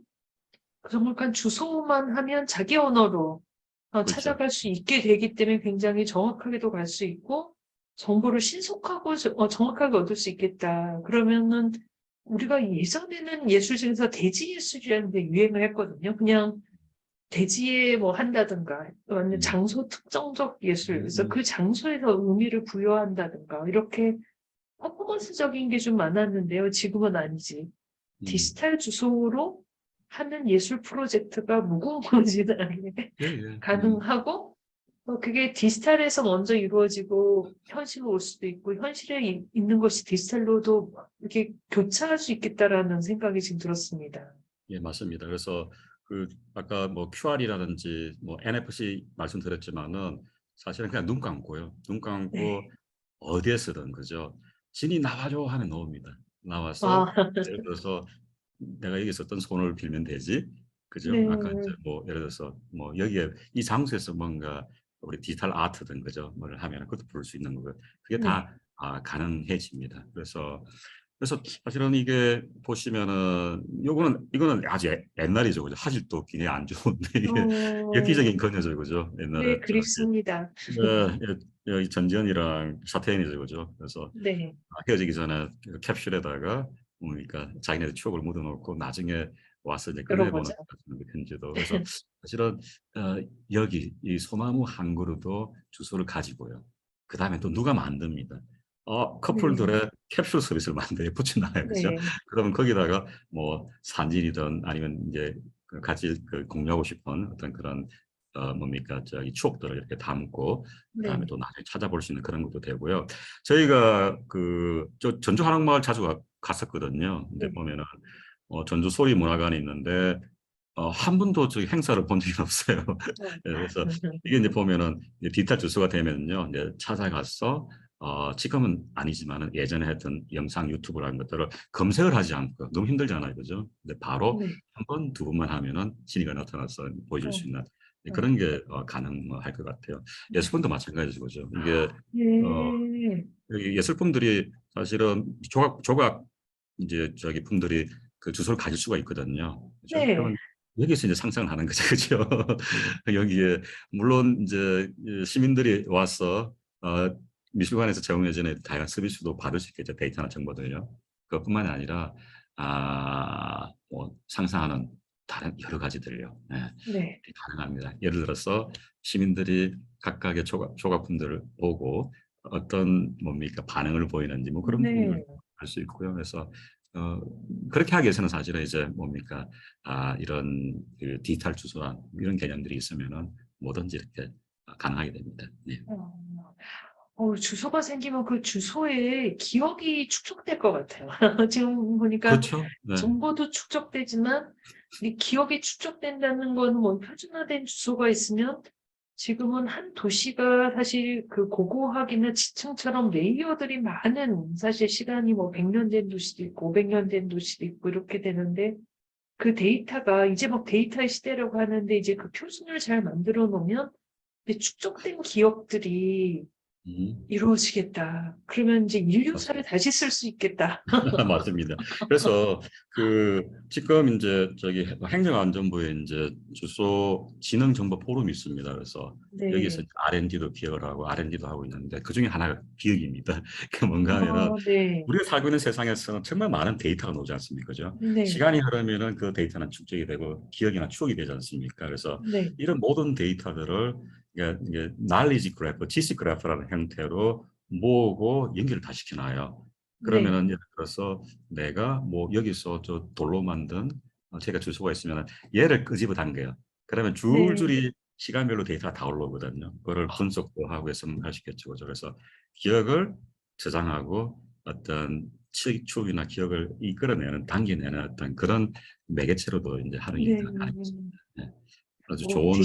정말 주소만 하면 자기 언어로 그렇죠. 찾아갈 수 있게 되기 때문에 굉장히 정확하게도 갈 수 있고 정보를 신속하고 정확하게 얻을 수 있겠다. 그러면은 우리가 예전에는 예술중에서 대지예술이라는 게 유행을 했거든요. 그냥 대지에 뭐 한다든가 아니면 음, 장소 특정적 예술. 그래서 음, 그 장소에서 의미를 부여한다든가 이렇게 퍼포먼스적인 게 좀 많았는데요. 지금은 아니지. 음. 디지털 주소로 하는 예술 프로젝트가 무궁무진하게 예, 예. 가능하고 그게 디지털에서 먼저 이루어지고 현실로 올 수도 있고 현실에 있는 것이 디지털로도 이렇게 교차할 수 있겠다라는 생각이 지금 들었습니다. 예, 맞습니다. 그래서 그 아까 뭐 QR이라든지 뭐 NFC 말씀드렸지만은 사실은 그냥 눈 감고요. 눈 감고 네. 어디에 쓰든 그죠. 진이 나와줘 하면 나옵니다. 나와서 아, 예를 들어서 내가 여기서 어떤 손을 빌면 되지. 그죠? 아까 이제 네. 뭐 예를 들어서 뭐 여기에 이 장소에서 뭔가 우리 디지털 아트든 그죠? 뭘 하면 그것도 부를 수 있는 거고 그게 네. 다 가능해집니다. 그래서 사실은 이게 보시면은 요거는 이거는 아주 옛날이죠, 그죠? 화질도 굉장히 안 좋은데 이게 어, 엽기적인 거녀죠, 그죠? 옛날에 네, 저기 그립습니다. 여기 전지현이랑 사태현이죠, 그죠? 그래서 네. 헤어지기 전에 그 캡슐에다가 그러니까 자기네들 추억을 묻어놓고 나중에 와서 이제 꺼내보는 들어보자. 그 편지도 그래서 사실은 어, 여기 이 소나무 한 그루도 주소를 가지고요. 그 다음에 또 누가 만듭니다. 네. 커플들의 캡슐 서비스를 만들어 붙여놔요, 그죠? 네. 그러면 거기다가 뭐 산진이든 아니면 이제 그 같이 그 공유하고 싶은 어떤 그런 뭡니까 저기 추억들을 이렇게 담고 그 다음에 네. 또 나중에 찾아볼 수 있는 그런 것도 되고요. 저희가 저 전주 한옥마을 자주 갔었거든요. 근데 네. 보면은 전주 소리문화관이 있는데 한 번도 저기 행사를 본 적이 없어요. 어. 예, 그래서 이게 이제 보면은 이제 디지털 주소가 되면요, 이제 찾아가서 지금은 아니지만은 예전에 했던 영상 유튜브라는 것들을 검색을 하지 않고 너무 힘들잖아요, 그죠? 근데 바로 네. 한 번, 두 번만 하면은 진이가 나타나서 보여줄 어. 수 있는 어. 그런 게 가능할 것 같아요. 예술권도 마찬가지죠, 그죠? 이게 어, 예. 여기 예술품들이 사실은 조각 이제 저기 품들이 그 주소를 가질 수가 있거든요. 그죠? 네. 그러면 여기서 이제 상상을 하는 거죠. 그죠? 여기에 물론 이제 시민들이 와서 미술관에서 제공해주는 다양한 서비스도 받을 수 있겠죠. 데이터나 정보들요. 그것뿐만이 아니라 뭐 상상하는 다른 여러 가지들요. 네, 네. 가능합니다. 예를 들어서 시민들이 각각의 조각품들을 보고 어떤 뭡니까 반응을 보이는지 뭐 그런 부분을 네. 할 수 있고요. 그래서 어, 그렇게 하기 위해서는 사실은 이제 뭡니까 이런 그 디지털 주소나 이런 개념들이 있으면은 뭐든지 이렇게 가능하게 됩니다. 네. 어. 주소가 생기면 그 주소에 기억이 축적될 것 같아요. 지금 보니까 그렇죠. 네. 정보도 축적되지만 이 기억이 축적된다는 건 뭐 표준화된 주소가 있으면 지금은 한 도시가 사실 그 고고학이나 지층처럼 레이어들이 많은 사실 시간이 뭐 100년 된 도시도 있고 500년 된 도시도 있고 이렇게 되는데 그 데이터가 이제 막 데이터의 시대라고 하는데 이제 그 표준을 잘 만들어 놓으면 이 축적된 기억들이 이루어지겠다. 그러면 이제 인류사를 다시 쓸 수 있겠다. 맞습니다. 그래서 그 지금 이제 저기 행정안전부에 이제 주소 지능 정보 포럼이 있습니다. 그래서 여기서 네. R&D도 기억을 하고 R&D도 하고 있는데 그 중에 하나가 기억입니다. 그 뭔가 하면은 네. 우리가 살고 있는 세상에서는 정말 많은 데이터가 나오지 않습니까? 그죠? 네. 시간이 흐르면은 그 데이터는 축적이 되고 기억이나 추억이 되지 않습니까? 그래서 네. 이런 모든 데이터들을 이게 knowledge graph, 지식 그래프라는 형태로 모으고 연결을 다 시켜놔요. 네. 그러면은 예를 들어서 내가 뭐 여기서 저 돌로 만든 제가 주소가 있으면 얘를 끄집어 당겨요. 그러면 네. 줄줄이 시간별로 데이터가 다 올라오거든요. 그거를 분석도 하고 했으면 할 수 있겠죠. 그죠? 그래서 기억을 저장하고 어떤 추억이나 기억을 이끌어내는, 당겨내는 어떤 그런 매개체로도 이제 네. 활용이 가능습니다 네. 아주 뭐, 좋은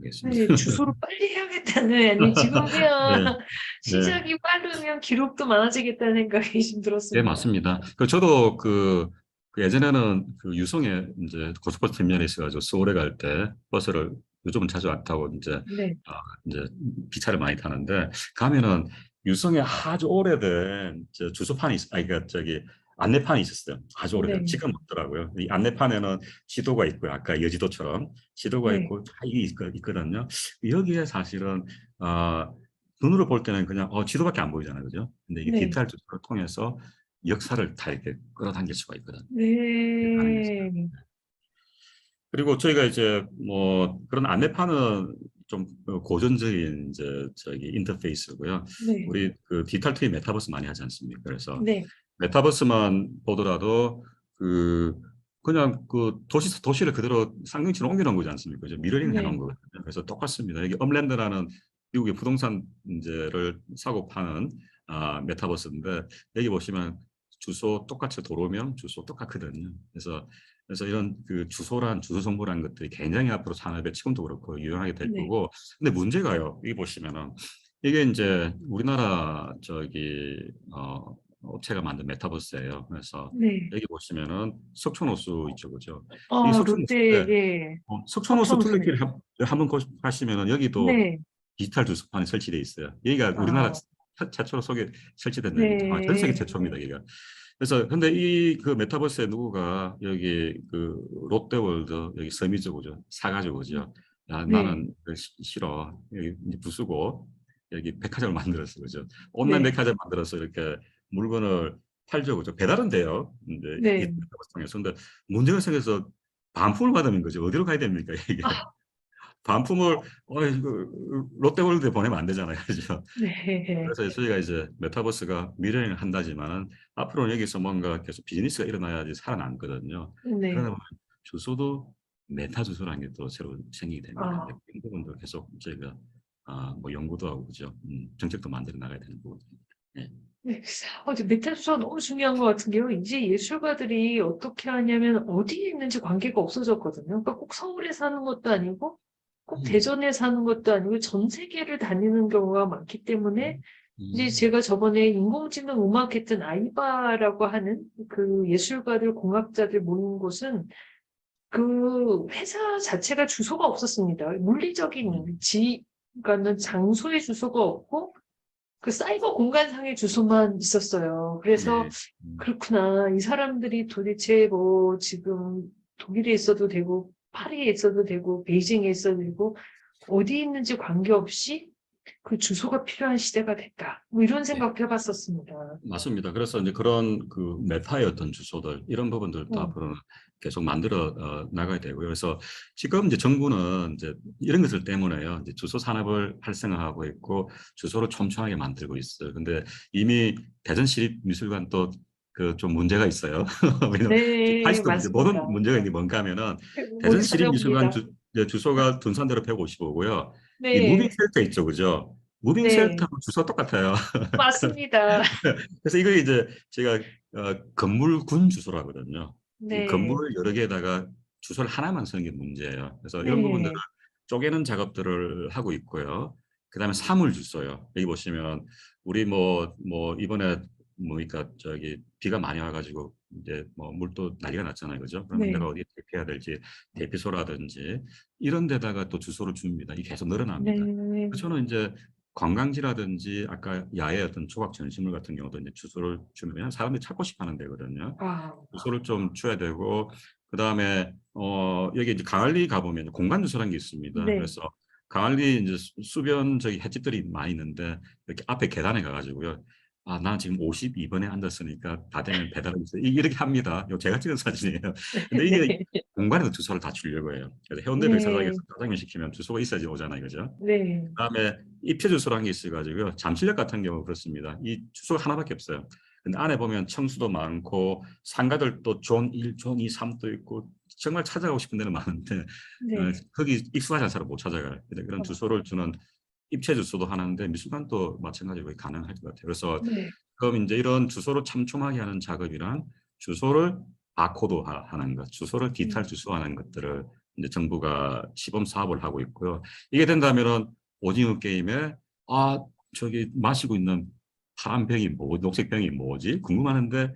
되겠습니다. 네, 주소를 빨리 해야겠다는, 아니, 지금 해야 네, 네. 시작이 빠르면 기록도 많아지겠다는 생각이 좀 네, 들었습니다. 맞습니다. 저도 그 예전에는 그 유성에 이제 고속버스 터미널에 있어가지고 서울에 갈 때 버스를 요즘은 자주 안 타고 네. 이제 기차를 많이 타는데 가면은 유성에 아주 오래된 주소판이 그러니까 저기 안내판이 있었어요. 아주 오래된. 네. 지금 없더라고요. 이 안내판에는 지도가 있고요. 아까 여지도처럼 지도가 네. 있고 다 이게 있거든요. 여기에 사실은 어, 눈으로 볼 때는 그냥 지도밖에 안 보이잖아요, 그죠? 근데 이 네. 디지털 주소를 통해서 역사를 다 이렇게 끌어당길 수가 있거든. 그게 가능했어요. 네. 그리고 저희가 이제 뭐 그런 안내판은 좀 고전적인 이제 저기 인터페이스고요. 네. 우리 그 디지털 트윈 메타버스 많이 하지 않습니까? 그래서 네. 메타버스만 보더라도 그 그냥 그 도시를 그대로 상경치로 옮겨놓은 거지 않습니까? 그죠? 미러링 해놓은 네. 거거든요. 그래서 똑같습니다. 여기 업랜드라는 미국의 부동산 이제를 사고 파는 메타버스인데 여기 보시면 주소 똑같이 도로명 주소 똑같거든요. 그래서 이런 그 주소 정보라는 것들이 굉장히 앞으로 산업에 지금도 그렇고 유용하게 될 네. 거고. 근데 문제가요. 여기 보시면은 이게 이제 우리나라 저기 업체가 만든 메타버스예요. 그래서 네. 여기 보시면은 석촌호수 있죠, 그죠? 이 롯데, 석촌호수인데 예. 석촌호수 석촌호수네. 둘레길 한번 가시면은 여기도 네. 디지털 주소판이 설치돼 있어요. 여기가 우리나라 아, 최초로 설치된 데입니다. 전 세계 네. 최초입니다, 여기가. 그래서 근데 이 그 메타버스에 누구가 여기 그 롯데월드 여기 서미저고죠, 사가지고 그죠. 야, 네. 나는 싫어. 여기 이제 부수고 여기 백화점을 만들었어, 그죠. 온라인 네. 백화점 만들어서 이렇게 물건을 팔죠, 그죠. 배달은 돼요. 근데 이 네. 메타버스 통해서. 근데 문제가 생겨서 반품을 받으면 거죠. 어디로 가야 됩니까, 이게? 아, 반품을 이거 롯데월드에 보내면 안 되잖아요, 그죠. 네. 그래서 저희가 이제 메타버스가 미래를 한다지만은 앞으로는 여기서 뭔가 계속 비즈니스가 일어나야지 살아남거든요. 네. 그러다 보면 주소도 메타 주소라는 게 또 새로 생기게 됩니다. 이제 아, 그런 부분도 계속 저희가 뭐 연구도 하고 그죠. 정책도 만들어 나가야 되는 부분입니다. 네. 네. 이제 메타주소가 너무 중요한 것 같은 게요. 이제 예술가들이 어떻게 하냐면 어디에 있는지 관계가 없어졌거든요. 그러니까 꼭 서울에 사는 것도 아니고 꼭 음, 대전에 사는 것도 아니고 전 세계를 다니는 경우가 많기 때문에 이제 음, 제가 저번에 인공지능 음악 했던 아이바라고 하는 그 예술가들, 공학자들 모인 곳은 그 회사 자체가 주소가 없었습니다. 물리적인 음, 그러니까는 장소의 주소가 없고 그 사이버 공간상의 주소만 있었어요. 그래서 네. 그렇구나. 이 사람들이 도대체 뭐 지금 독일에 있어도 되고 파리에 있어도 되고 베이징에 있어도 되고 어디 있는지 관계없이 그 주소가 필요한 시대가 됐다. 뭐 이런 네. 생각도 해봤었습니다. 맞습니다. 그래서 이제 그런 그 메타의 어떤 주소들 이런 부분들도 음, 앞으로는 계속 만들어 나가야 되고요. 그래서 지금 이제 정부는 이제 이런 것들 때문에요. 이제 주소 산업을 활성화하고 있고 주소를 촘촘하게 만들고 있어요. 근데 이미 대전시립미술관 또 그 좀 문제가 있어요. 왜냐면 네, 이제 모든 맞습니다. 문제가 있는 게 뭔가 하면은 못 대전시립미술관 찾아옵니다. 주소가 둔산대로 155고요. 이 네, 무빙셀터 있죠, 그죠? 무빙셀터 네, 주소 똑같아요. 맞습니다. 그래서 이거 이제 제가 건물 군 주소라 하거든요. 이 네, 건물을 여러 개에다가 주소를 하나만 쓰는 게 문제예요. 그래서 이런 부분들을 네, 쪼개는 작업들을 하고 있고요. 그다음에 사물 주소요. 여기 보시면 우리 뭐 이번에 뭐니까 저기 비가 많이 와가지고 이제 뭐 물도 난리가 났잖아요, 그죠? 그러면 내가 네, 어디에 대피해야 될지 대피소라든지 이런 데다가 또 주소를 줍니다. 이게 계속 늘어납니다. 네, 저는 이제 관광지라든지 아까 야외 어떤 조각 전시물 같은 경우도 이제 주소를 주면 사람들이 찾고 싶어하는 데거든요. 아, 주소를 좀 줘야 되고 그다음에 여기 이제 강안리 가보면 공간 주소라는 게 있습니다. 네, 그래서 강안리 이제 수변 저기 횟집들이 많이 있는데 이렇게 앞에 계단에 가가지고요. 아, 나 지금 52번에 앉았으니까 다 되면 배달을 주세요. 이렇게 합니다. 이거 제가 찍은 사진이에요. 근데 이게 네, 공간에도 주소를 다 주려고 해요. 그래서 해운대 백사장에서 네, 짜장면 시키면 주소가 있어야지 오잖아요, 그죠? 네. 그다음에 입체 주소라는 게 있어가지고요. 잠실역 같은 경우 그렇습니다. 이 주소가 하나밖에 없어요. 근데 안에 보면 청수도 많고 상가들도 존 1, 존 2, 3도 있고 정말 찾아가고 싶은 데는 많은데 네. 거기 익숙하지 않은 사람 못 찾아가요. 근데 그런 어, 주소를 주는 입체 주소도 하는데 미술관도 마찬가지로 가능할 것 같아요. 그래서 네. 그럼 이제 이런 주소를 촘촘하게 하는 작업이란 주소를 바코드 하는 것, 주소를 디지털 음. 주소하는 것들을 이제 정부가 시범 사업을 하고 있고요. 이게 된다면은 오징어 게임에 아 저기 마시고 있는 파란 병이 뭐 녹색 병이 뭐지 궁금하는데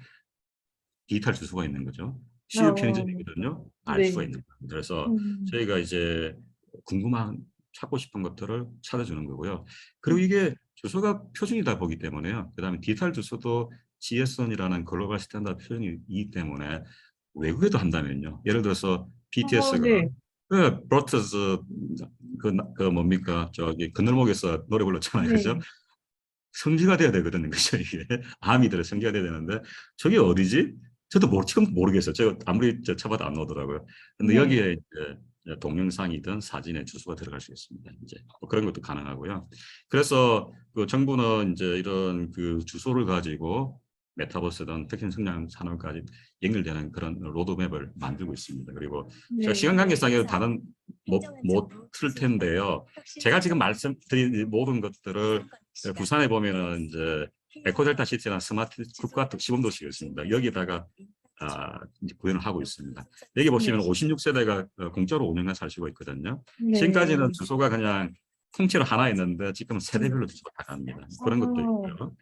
디지털 주소가 있는 거죠. CU 어, 편의점이거든요. 알 수가 네. 있는 거예요. 그래서 음, 저희가 이제 궁금한 찾고 싶은 것들을 찾아주는 거고요. 그리고 음. 이게 주소가 표준이다 보기 때문에요. 그다음에 디지털 주소도 GS원이라는 글로벌 스탠다드 표준이기 때문에 외국에도 한다면요. 예를 들어서 BTS가 네. 그 브로터스 그 뭡니까 저기 그늘목에서 노래 불렀잖아요. 그죠? 네. 성지가 돼야 되거든요. 그죠? 이게 아미들의 성지가 돼야 되는데 저게 어디지? 저도 지금 모르겠어요. 제가 아무리 쳐봐도 안 나오더라고요. 근데 네. 여기에 이제 동영상이든 사진에 주소가 들어갈 수 있습니다. 이제 뭐 그런 것도 가능하고요. 그래서 그 정부는 이제 이런 그 주소를 가지고 메타버스든 텍신 성장 산업까지 연결되는 그런 로드맵을 만들고 있습니다. 그리고 제가 네. 시간 관계상에 다는 못틀 텐데요. 제가 지금 말씀드린 모든 것들을 부산에 보면은 이제 에코델타 시티라는 스마트 국가 시범도시가 있습니다. 여기다가 이제 구현을 하고 있습니다. 여기 보시면 네. 56세대가 공짜로 5년간 살 수가 있거든요. 네. 지금까지는 주소가 그냥 통째로 하나 있는데 지금은 세대별로 음. 주소가 다 갑니다. 그런 것도 어, 있고요.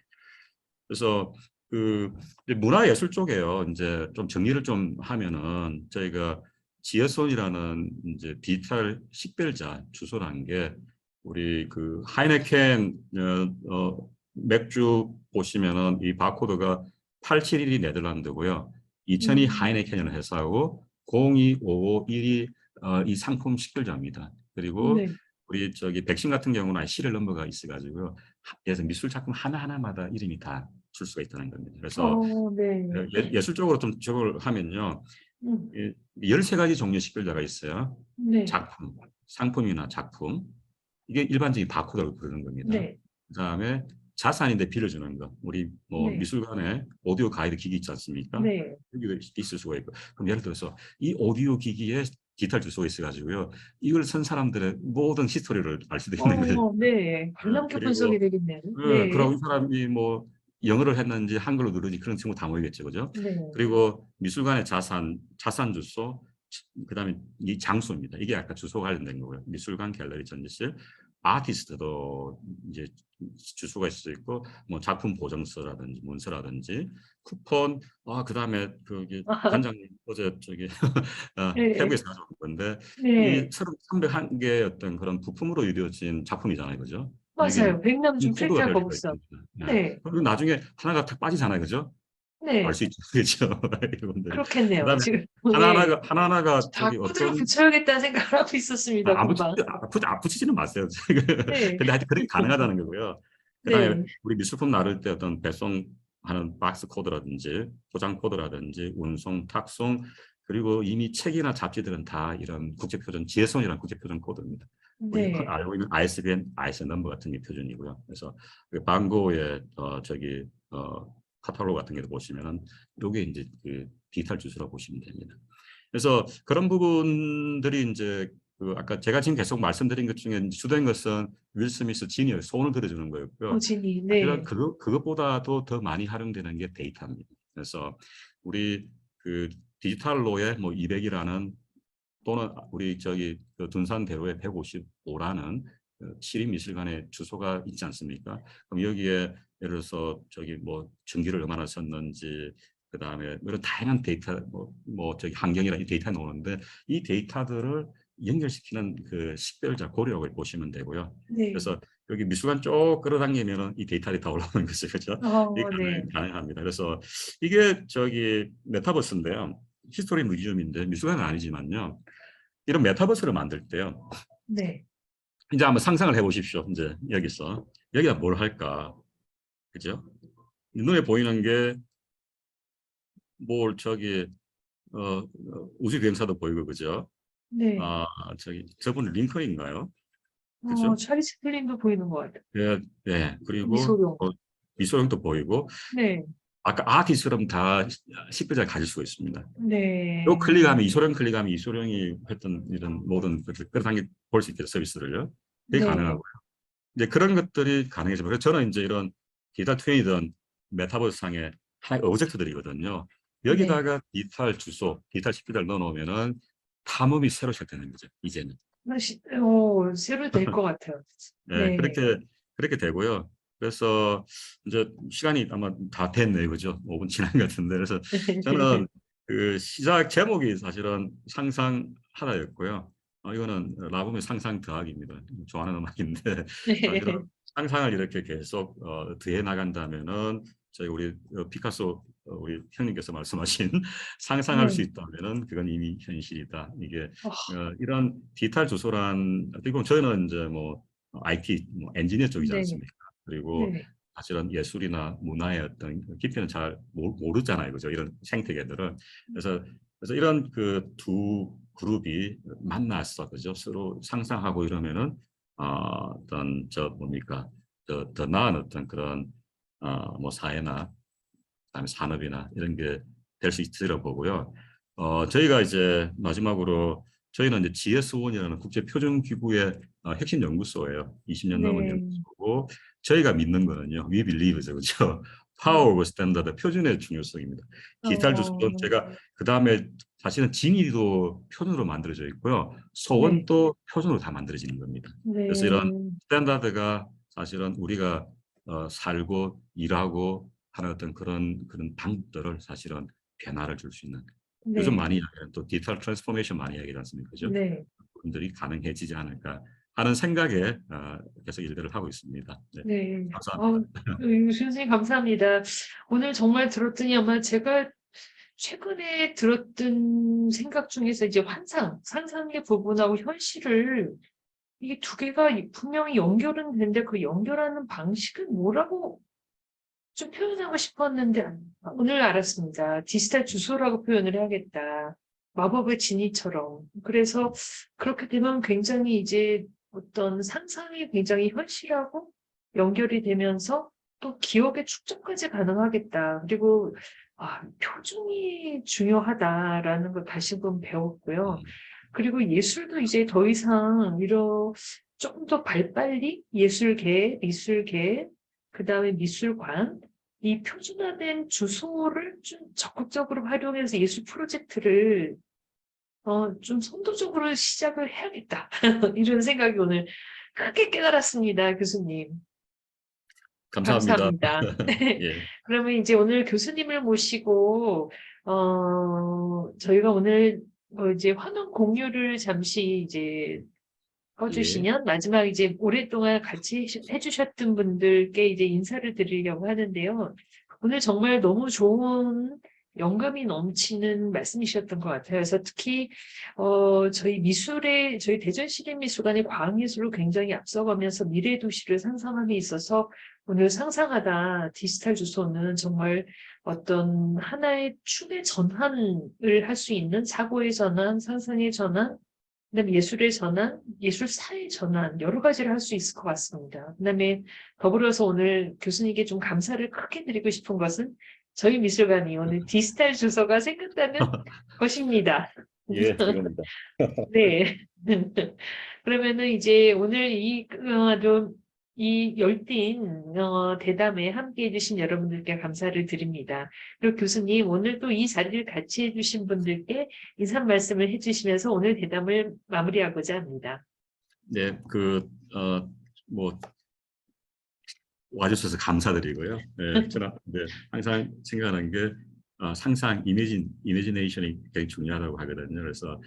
그래서 그 문화예술 쪽에요. 이제 좀 정리를 좀 하면은 저희가 지어손이라는 이제 디지털 식별자 주소라는 게 우리 그 하이네켄 맥주 보시면은 이 바코드가 871이 네덜란드고요. 2002 음. 하이네켄이라는 회사고 02551이 이 상품 식별자입니다. 그리고 네. 우리 저기 백신 같은 경우는 시리얼 넘버가 있어가지고 그래서 미술 작품 하나하나마다 이름이 다 줄 수가 있다는 겁니다. 그래서 네. 예술적으로 좀 적을 하면요. 음. 13가지 종류의 식별자가 있어요. 네. 작품, 상품이나 작품. 이게 일반적인 바코드라고 부르는 겁니다. 네. 그다음에 자산인데 빌려주는 거. 우리 뭐 네. 미술관에 오디오 가이드 기기 있지 않습니까? 네. 여기도 있을 수가 있고. 그럼 예를 들어서 이 오디오 기기에 디지털 주소가 있어가지고요. 이걸 쓴 사람들의 모든 히스토리를 알 수도 있는 거예요. 네. 관람객 분석이 그리고 되겠네요. 네. 그러고 이 사람이 뭐 영어를 했는지 한글로 누르지 그런 친구 다 모이겠죠, 그죠? 네. 그리고 미술관의 자산 주소, 그다음에 이 장소입니다. 이게 아까 주소 관련된 거고요. 미술관, 갤러리, 전시실, 아티스트도 이제 주소가 있을 수 있고, 뭐 작품 보증서라든지 문서라든지 쿠폰, 그다음에 그기 관장님 어제 저기 네. 태국에서 가져온 건데 이 네. 31개의 어떤 그런 부품으로 이루어진 작품이잖아요, 그죠? 여기 맞아요. 백남준 코드가 필자 될 수가 거북선. 있습니다. 네. 네. 그리고 나중에 하나가 탁 빠지잖아요, 그죠? 알 네. 수 있죠, 그렇죠? 여러분들이. 그렇겠네요. 그다음에 지금, 예. 하나하나가 저기 바코드를 어떤 붙여야겠다는 생각을 하고 있었습니다, 금방. 아프지는 마세요. 네. 근데 하여튼 그렇게 가능하다는 거고요. 그다음에 네. 우리 미술품 나를 때 어떤 배송하는 박스 코드라든지 포장 코드라든지 운송, 탁송 그리고 이미 책이나 잡지들은 다 이런 국제표준 지혜선이라는 국제표준 코드입니다. 우리 네. 알고 있는 ISBN, ISN 넘버 같은 게 표준이고요. 그래서 그 방고의 카탈로그 같은 게 보시면은 요게 이제 그 디지털 주소라고 보시면 됩니다. 그래서 그런 부분들이 이제 그 아까 제가 지금 계속 말씀드린 것 중에 주된 것은 윌 스미스 지니어 손을 들어주는 거였고요. 어진이, 사실은 네. 그것보다도 더 많이 활용되는 게 데이터입니다. 그래서 우리 그 디지털로의 뭐 200이라는 또는 우리 저기 그 둔산대로의 155라는 시립미술관의 주소가 있지 않습니까? 그럼 여기에 예를 들어서 저기 뭐 전기를 얼마나 썼는지 그다음에 이런 다양한 데이터 뭐 저기 환경이라는 데이터 나오는데 이 데이터들을 연결시키는 그 식별자 고려를 보시면 되고요. 네. 그래서 여기 미술관 쭉 끌어당기면은 이 데이터들이 다 올라오는 거죠, 그렇죠? 이게 네. 가능합니다. 그래서 이게 저기 메타버스인데요. 히스토리 뮤지엄인데 미술관은 아니지만요. 이런 메타버스를 만들 때요. 네. 이제 한번 상상을 해보십시오. 이제 여기다 뭘 할까, 그죠? 눈에 보이는 게 뭘 저기 우주 비행사도 보이고 그죠? 네. 아 저분 링컨인가요? 그죠? 찰리 채플린도 보이는 것 같아요. 예, 예. 그리고 미소룡. 미소형도 보이고 네. 아까 아티처럼 다 식별자를 가질 수가 있습니다. 요 네. 클릭하면 이소룡 클릭하면 이소룡이 했던 이런 모든 것들 끌어당겨 볼 수 있게 서비스를요. 그게 네. 가능하고요. 이제 그런 것들이 가능해지고 그래서 저는 이제 이런 디지털 트윈이든 메타버스 상의 하나의 오브젝트들이거든요. 네. 여기다가 디지털 주소, 디지털 식별자를 넣어놓으면은 탐험이 새로 시작되는 거죠. 이제는. 새로 될 것 같아요. 네, 네. 그렇게 되고요. 그래서 이제 시간이 아마 다 됐네요, 그죠? 5분 지난 것 같은데. 그래서 저는 그 시작 제목이 사실은 상상하다였고요. 이거는 라붐의 상상 더하기입니다. 좋아하는 음악인데 사실은 네. 상상을 이렇게 계속 더해 나간다면은 저희 우리 피카소 우리 형님께서 말씀하신 상상할 수 네. 있다면은 그건 이미 현실이다. 이게 아, 이런 디지털 주소란 어떻게 보면 저희는 이제 뭐 IT 뭐 엔지니어 쪽이지 네. 않습니까? 그리고 네. 사실은 예술이나 문화의 어떤 깊이는 잘 모르잖아요, 그죠? 이런 생태계들을 그래서 이런 그 두 그룹이 만났어, 그죠? 서로 상상하고 이러면은 어떤 저 뭡니까 더 나은 어떤 그런 뭐 사회나 그다음에 산업이나 이런 게 될 수 있으리라고 보고요. 저희가 이제 마지막으로 저희는 이제 GS1이라는 국제 표준 기구의 핵심 연구소예요. 20년 넘은 네. 연구소고 저희가 믿는 거는요. We believe죠, 그렇죠? 파워 네. 오브 스탠다드 표준의 중요성입니다. 디지털 주소는 어, 제가 그 다음에 사실은 진위도 표준으로 만들어져 있고요. 네. 소원도 표준으로 다 만들어지는 겁니다. 그래서 이런 네. 스탠다드가 사실은 우리가 살고 일하고 하는 어떤 그런 방법들을 사실은 변화를 줄 수 있는 요즘 네. 많이 이야기하는 또 디지털 트랜스포메이션 많이 이야기하지 않습니까? 그죠? 네. 분들이 가능해지지 않을까 하는 생각에 계속 일들을 하고 있습니다. 네, 네. 감사합니다. 선생님 감사합니다. 오늘 정말 들었더니 아마 제가 최근에 들었던 생각 중에서 이제 상상의 부분하고 현실을 이게 두 개가 분명히 연결은 되는데 그 연결하는 방식은 뭐라고 좀 표현하고 싶었는데 오늘 알았습니다. 디지털 주소라고 표현을 해야겠다. 마법의 지니처럼. 그래서 그렇게 되면 굉장히 이제 어떤 상상이 굉장히 현실하고 연결이 되면서 또 기억의 축적까지 가능하겠다. 그리고 표준이 중요하다라는 걸 다시금 배웠고요. 음, 그리고 예술도 이제 더 이상 좀 더 발빨리 예술계, 미술계, 그다음에 미술관 이 표준화된 주소를 좀 적극적으로 활용해서 예술 프로젝트를 좀 선도적으로 시작을 해야겠다. 이런 생각이 오늘 크게 깨달았습니다, 교수님. 감사합니다. 감사합니다. 예, 그러면 이제 오늘 교수님을 모시고 저희가 오늘 이제 화면 공유를 잠시 이제 예, 꺼주시면 마지막 이제 오랫동안 같이 해주셨던 분들께 이제 인사를 드리려고 하는데요. 오늘 정말 너무 좋은 영감이 넘치는 말씀이셨던 것 같아요. 그래서 특히 저희 대전시립미술관이 과학예술로 굉장히 앞서가면서 미래 도시를 상상함에 있어서 오늘 상상하다 디지털 주소는 정말 어떤 하나의 축의 전환을 할 수 있는 사고의 전환, 상상의 전환, 그다음에 예술의 전환, 예술사의 전환 여러 가지를 할 수 있을 것 같습니다. 그다음에 더불어서 오늘 교수님께 좀 감사를 크게 드리고 싶은 것은 저희 미술관이 오늘 디지털 주소가 생겼다는 것입니다. 예, 이겁니다. 네. 그러면은 이제 오늘 이 열띤 대담에 함께 해주신 여러분들께 감사를 드립니다. 그리고 교수님 오늘 또 이 자리를 같이 해주신 분들께 인사 말씀을 해주시면서 오늘 대담을 마무리하고자 합니다. 네, 뭐 와주셔서 감사드리고요. 네, 저는 항상 생각하는 게 상상, 이미지네이션이 굉장히 중요하다고 하거든요. 그래서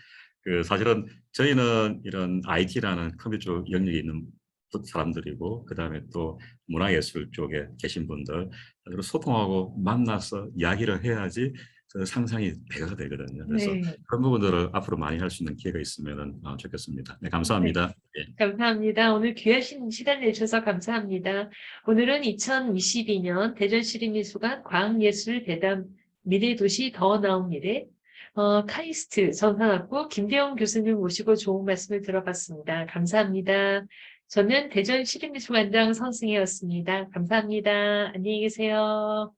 사실은 저희는 이런 IT라는 컴퓨터 영역에 있는 사람들이고 그다음에 또 문화예술 쪽에 계신 분들 그리고 소통하고 만나서 이야기를 해야지 그 상상이 배가 되거든요. 그래서 네. 그런 부분들을 앞으로 많이 할 수 있는 기회가 있으면 좋겠습니다. 네, 네. 감사합니다. 예. 감사합니다. 오늘 귀하신 시간 내주셔서 감사합니다. 오늘은 2022년 대전시립미술관 과학예술대담 미래도시 더 나은 미래 카이스트 전산학부 김대영 교수님 모시고 좋은 말씀을 들어봤습니다. 감사합니다. 저는 대전시립미술관장 선승혜였습니다. 감사합니다. 안녕히 계세요.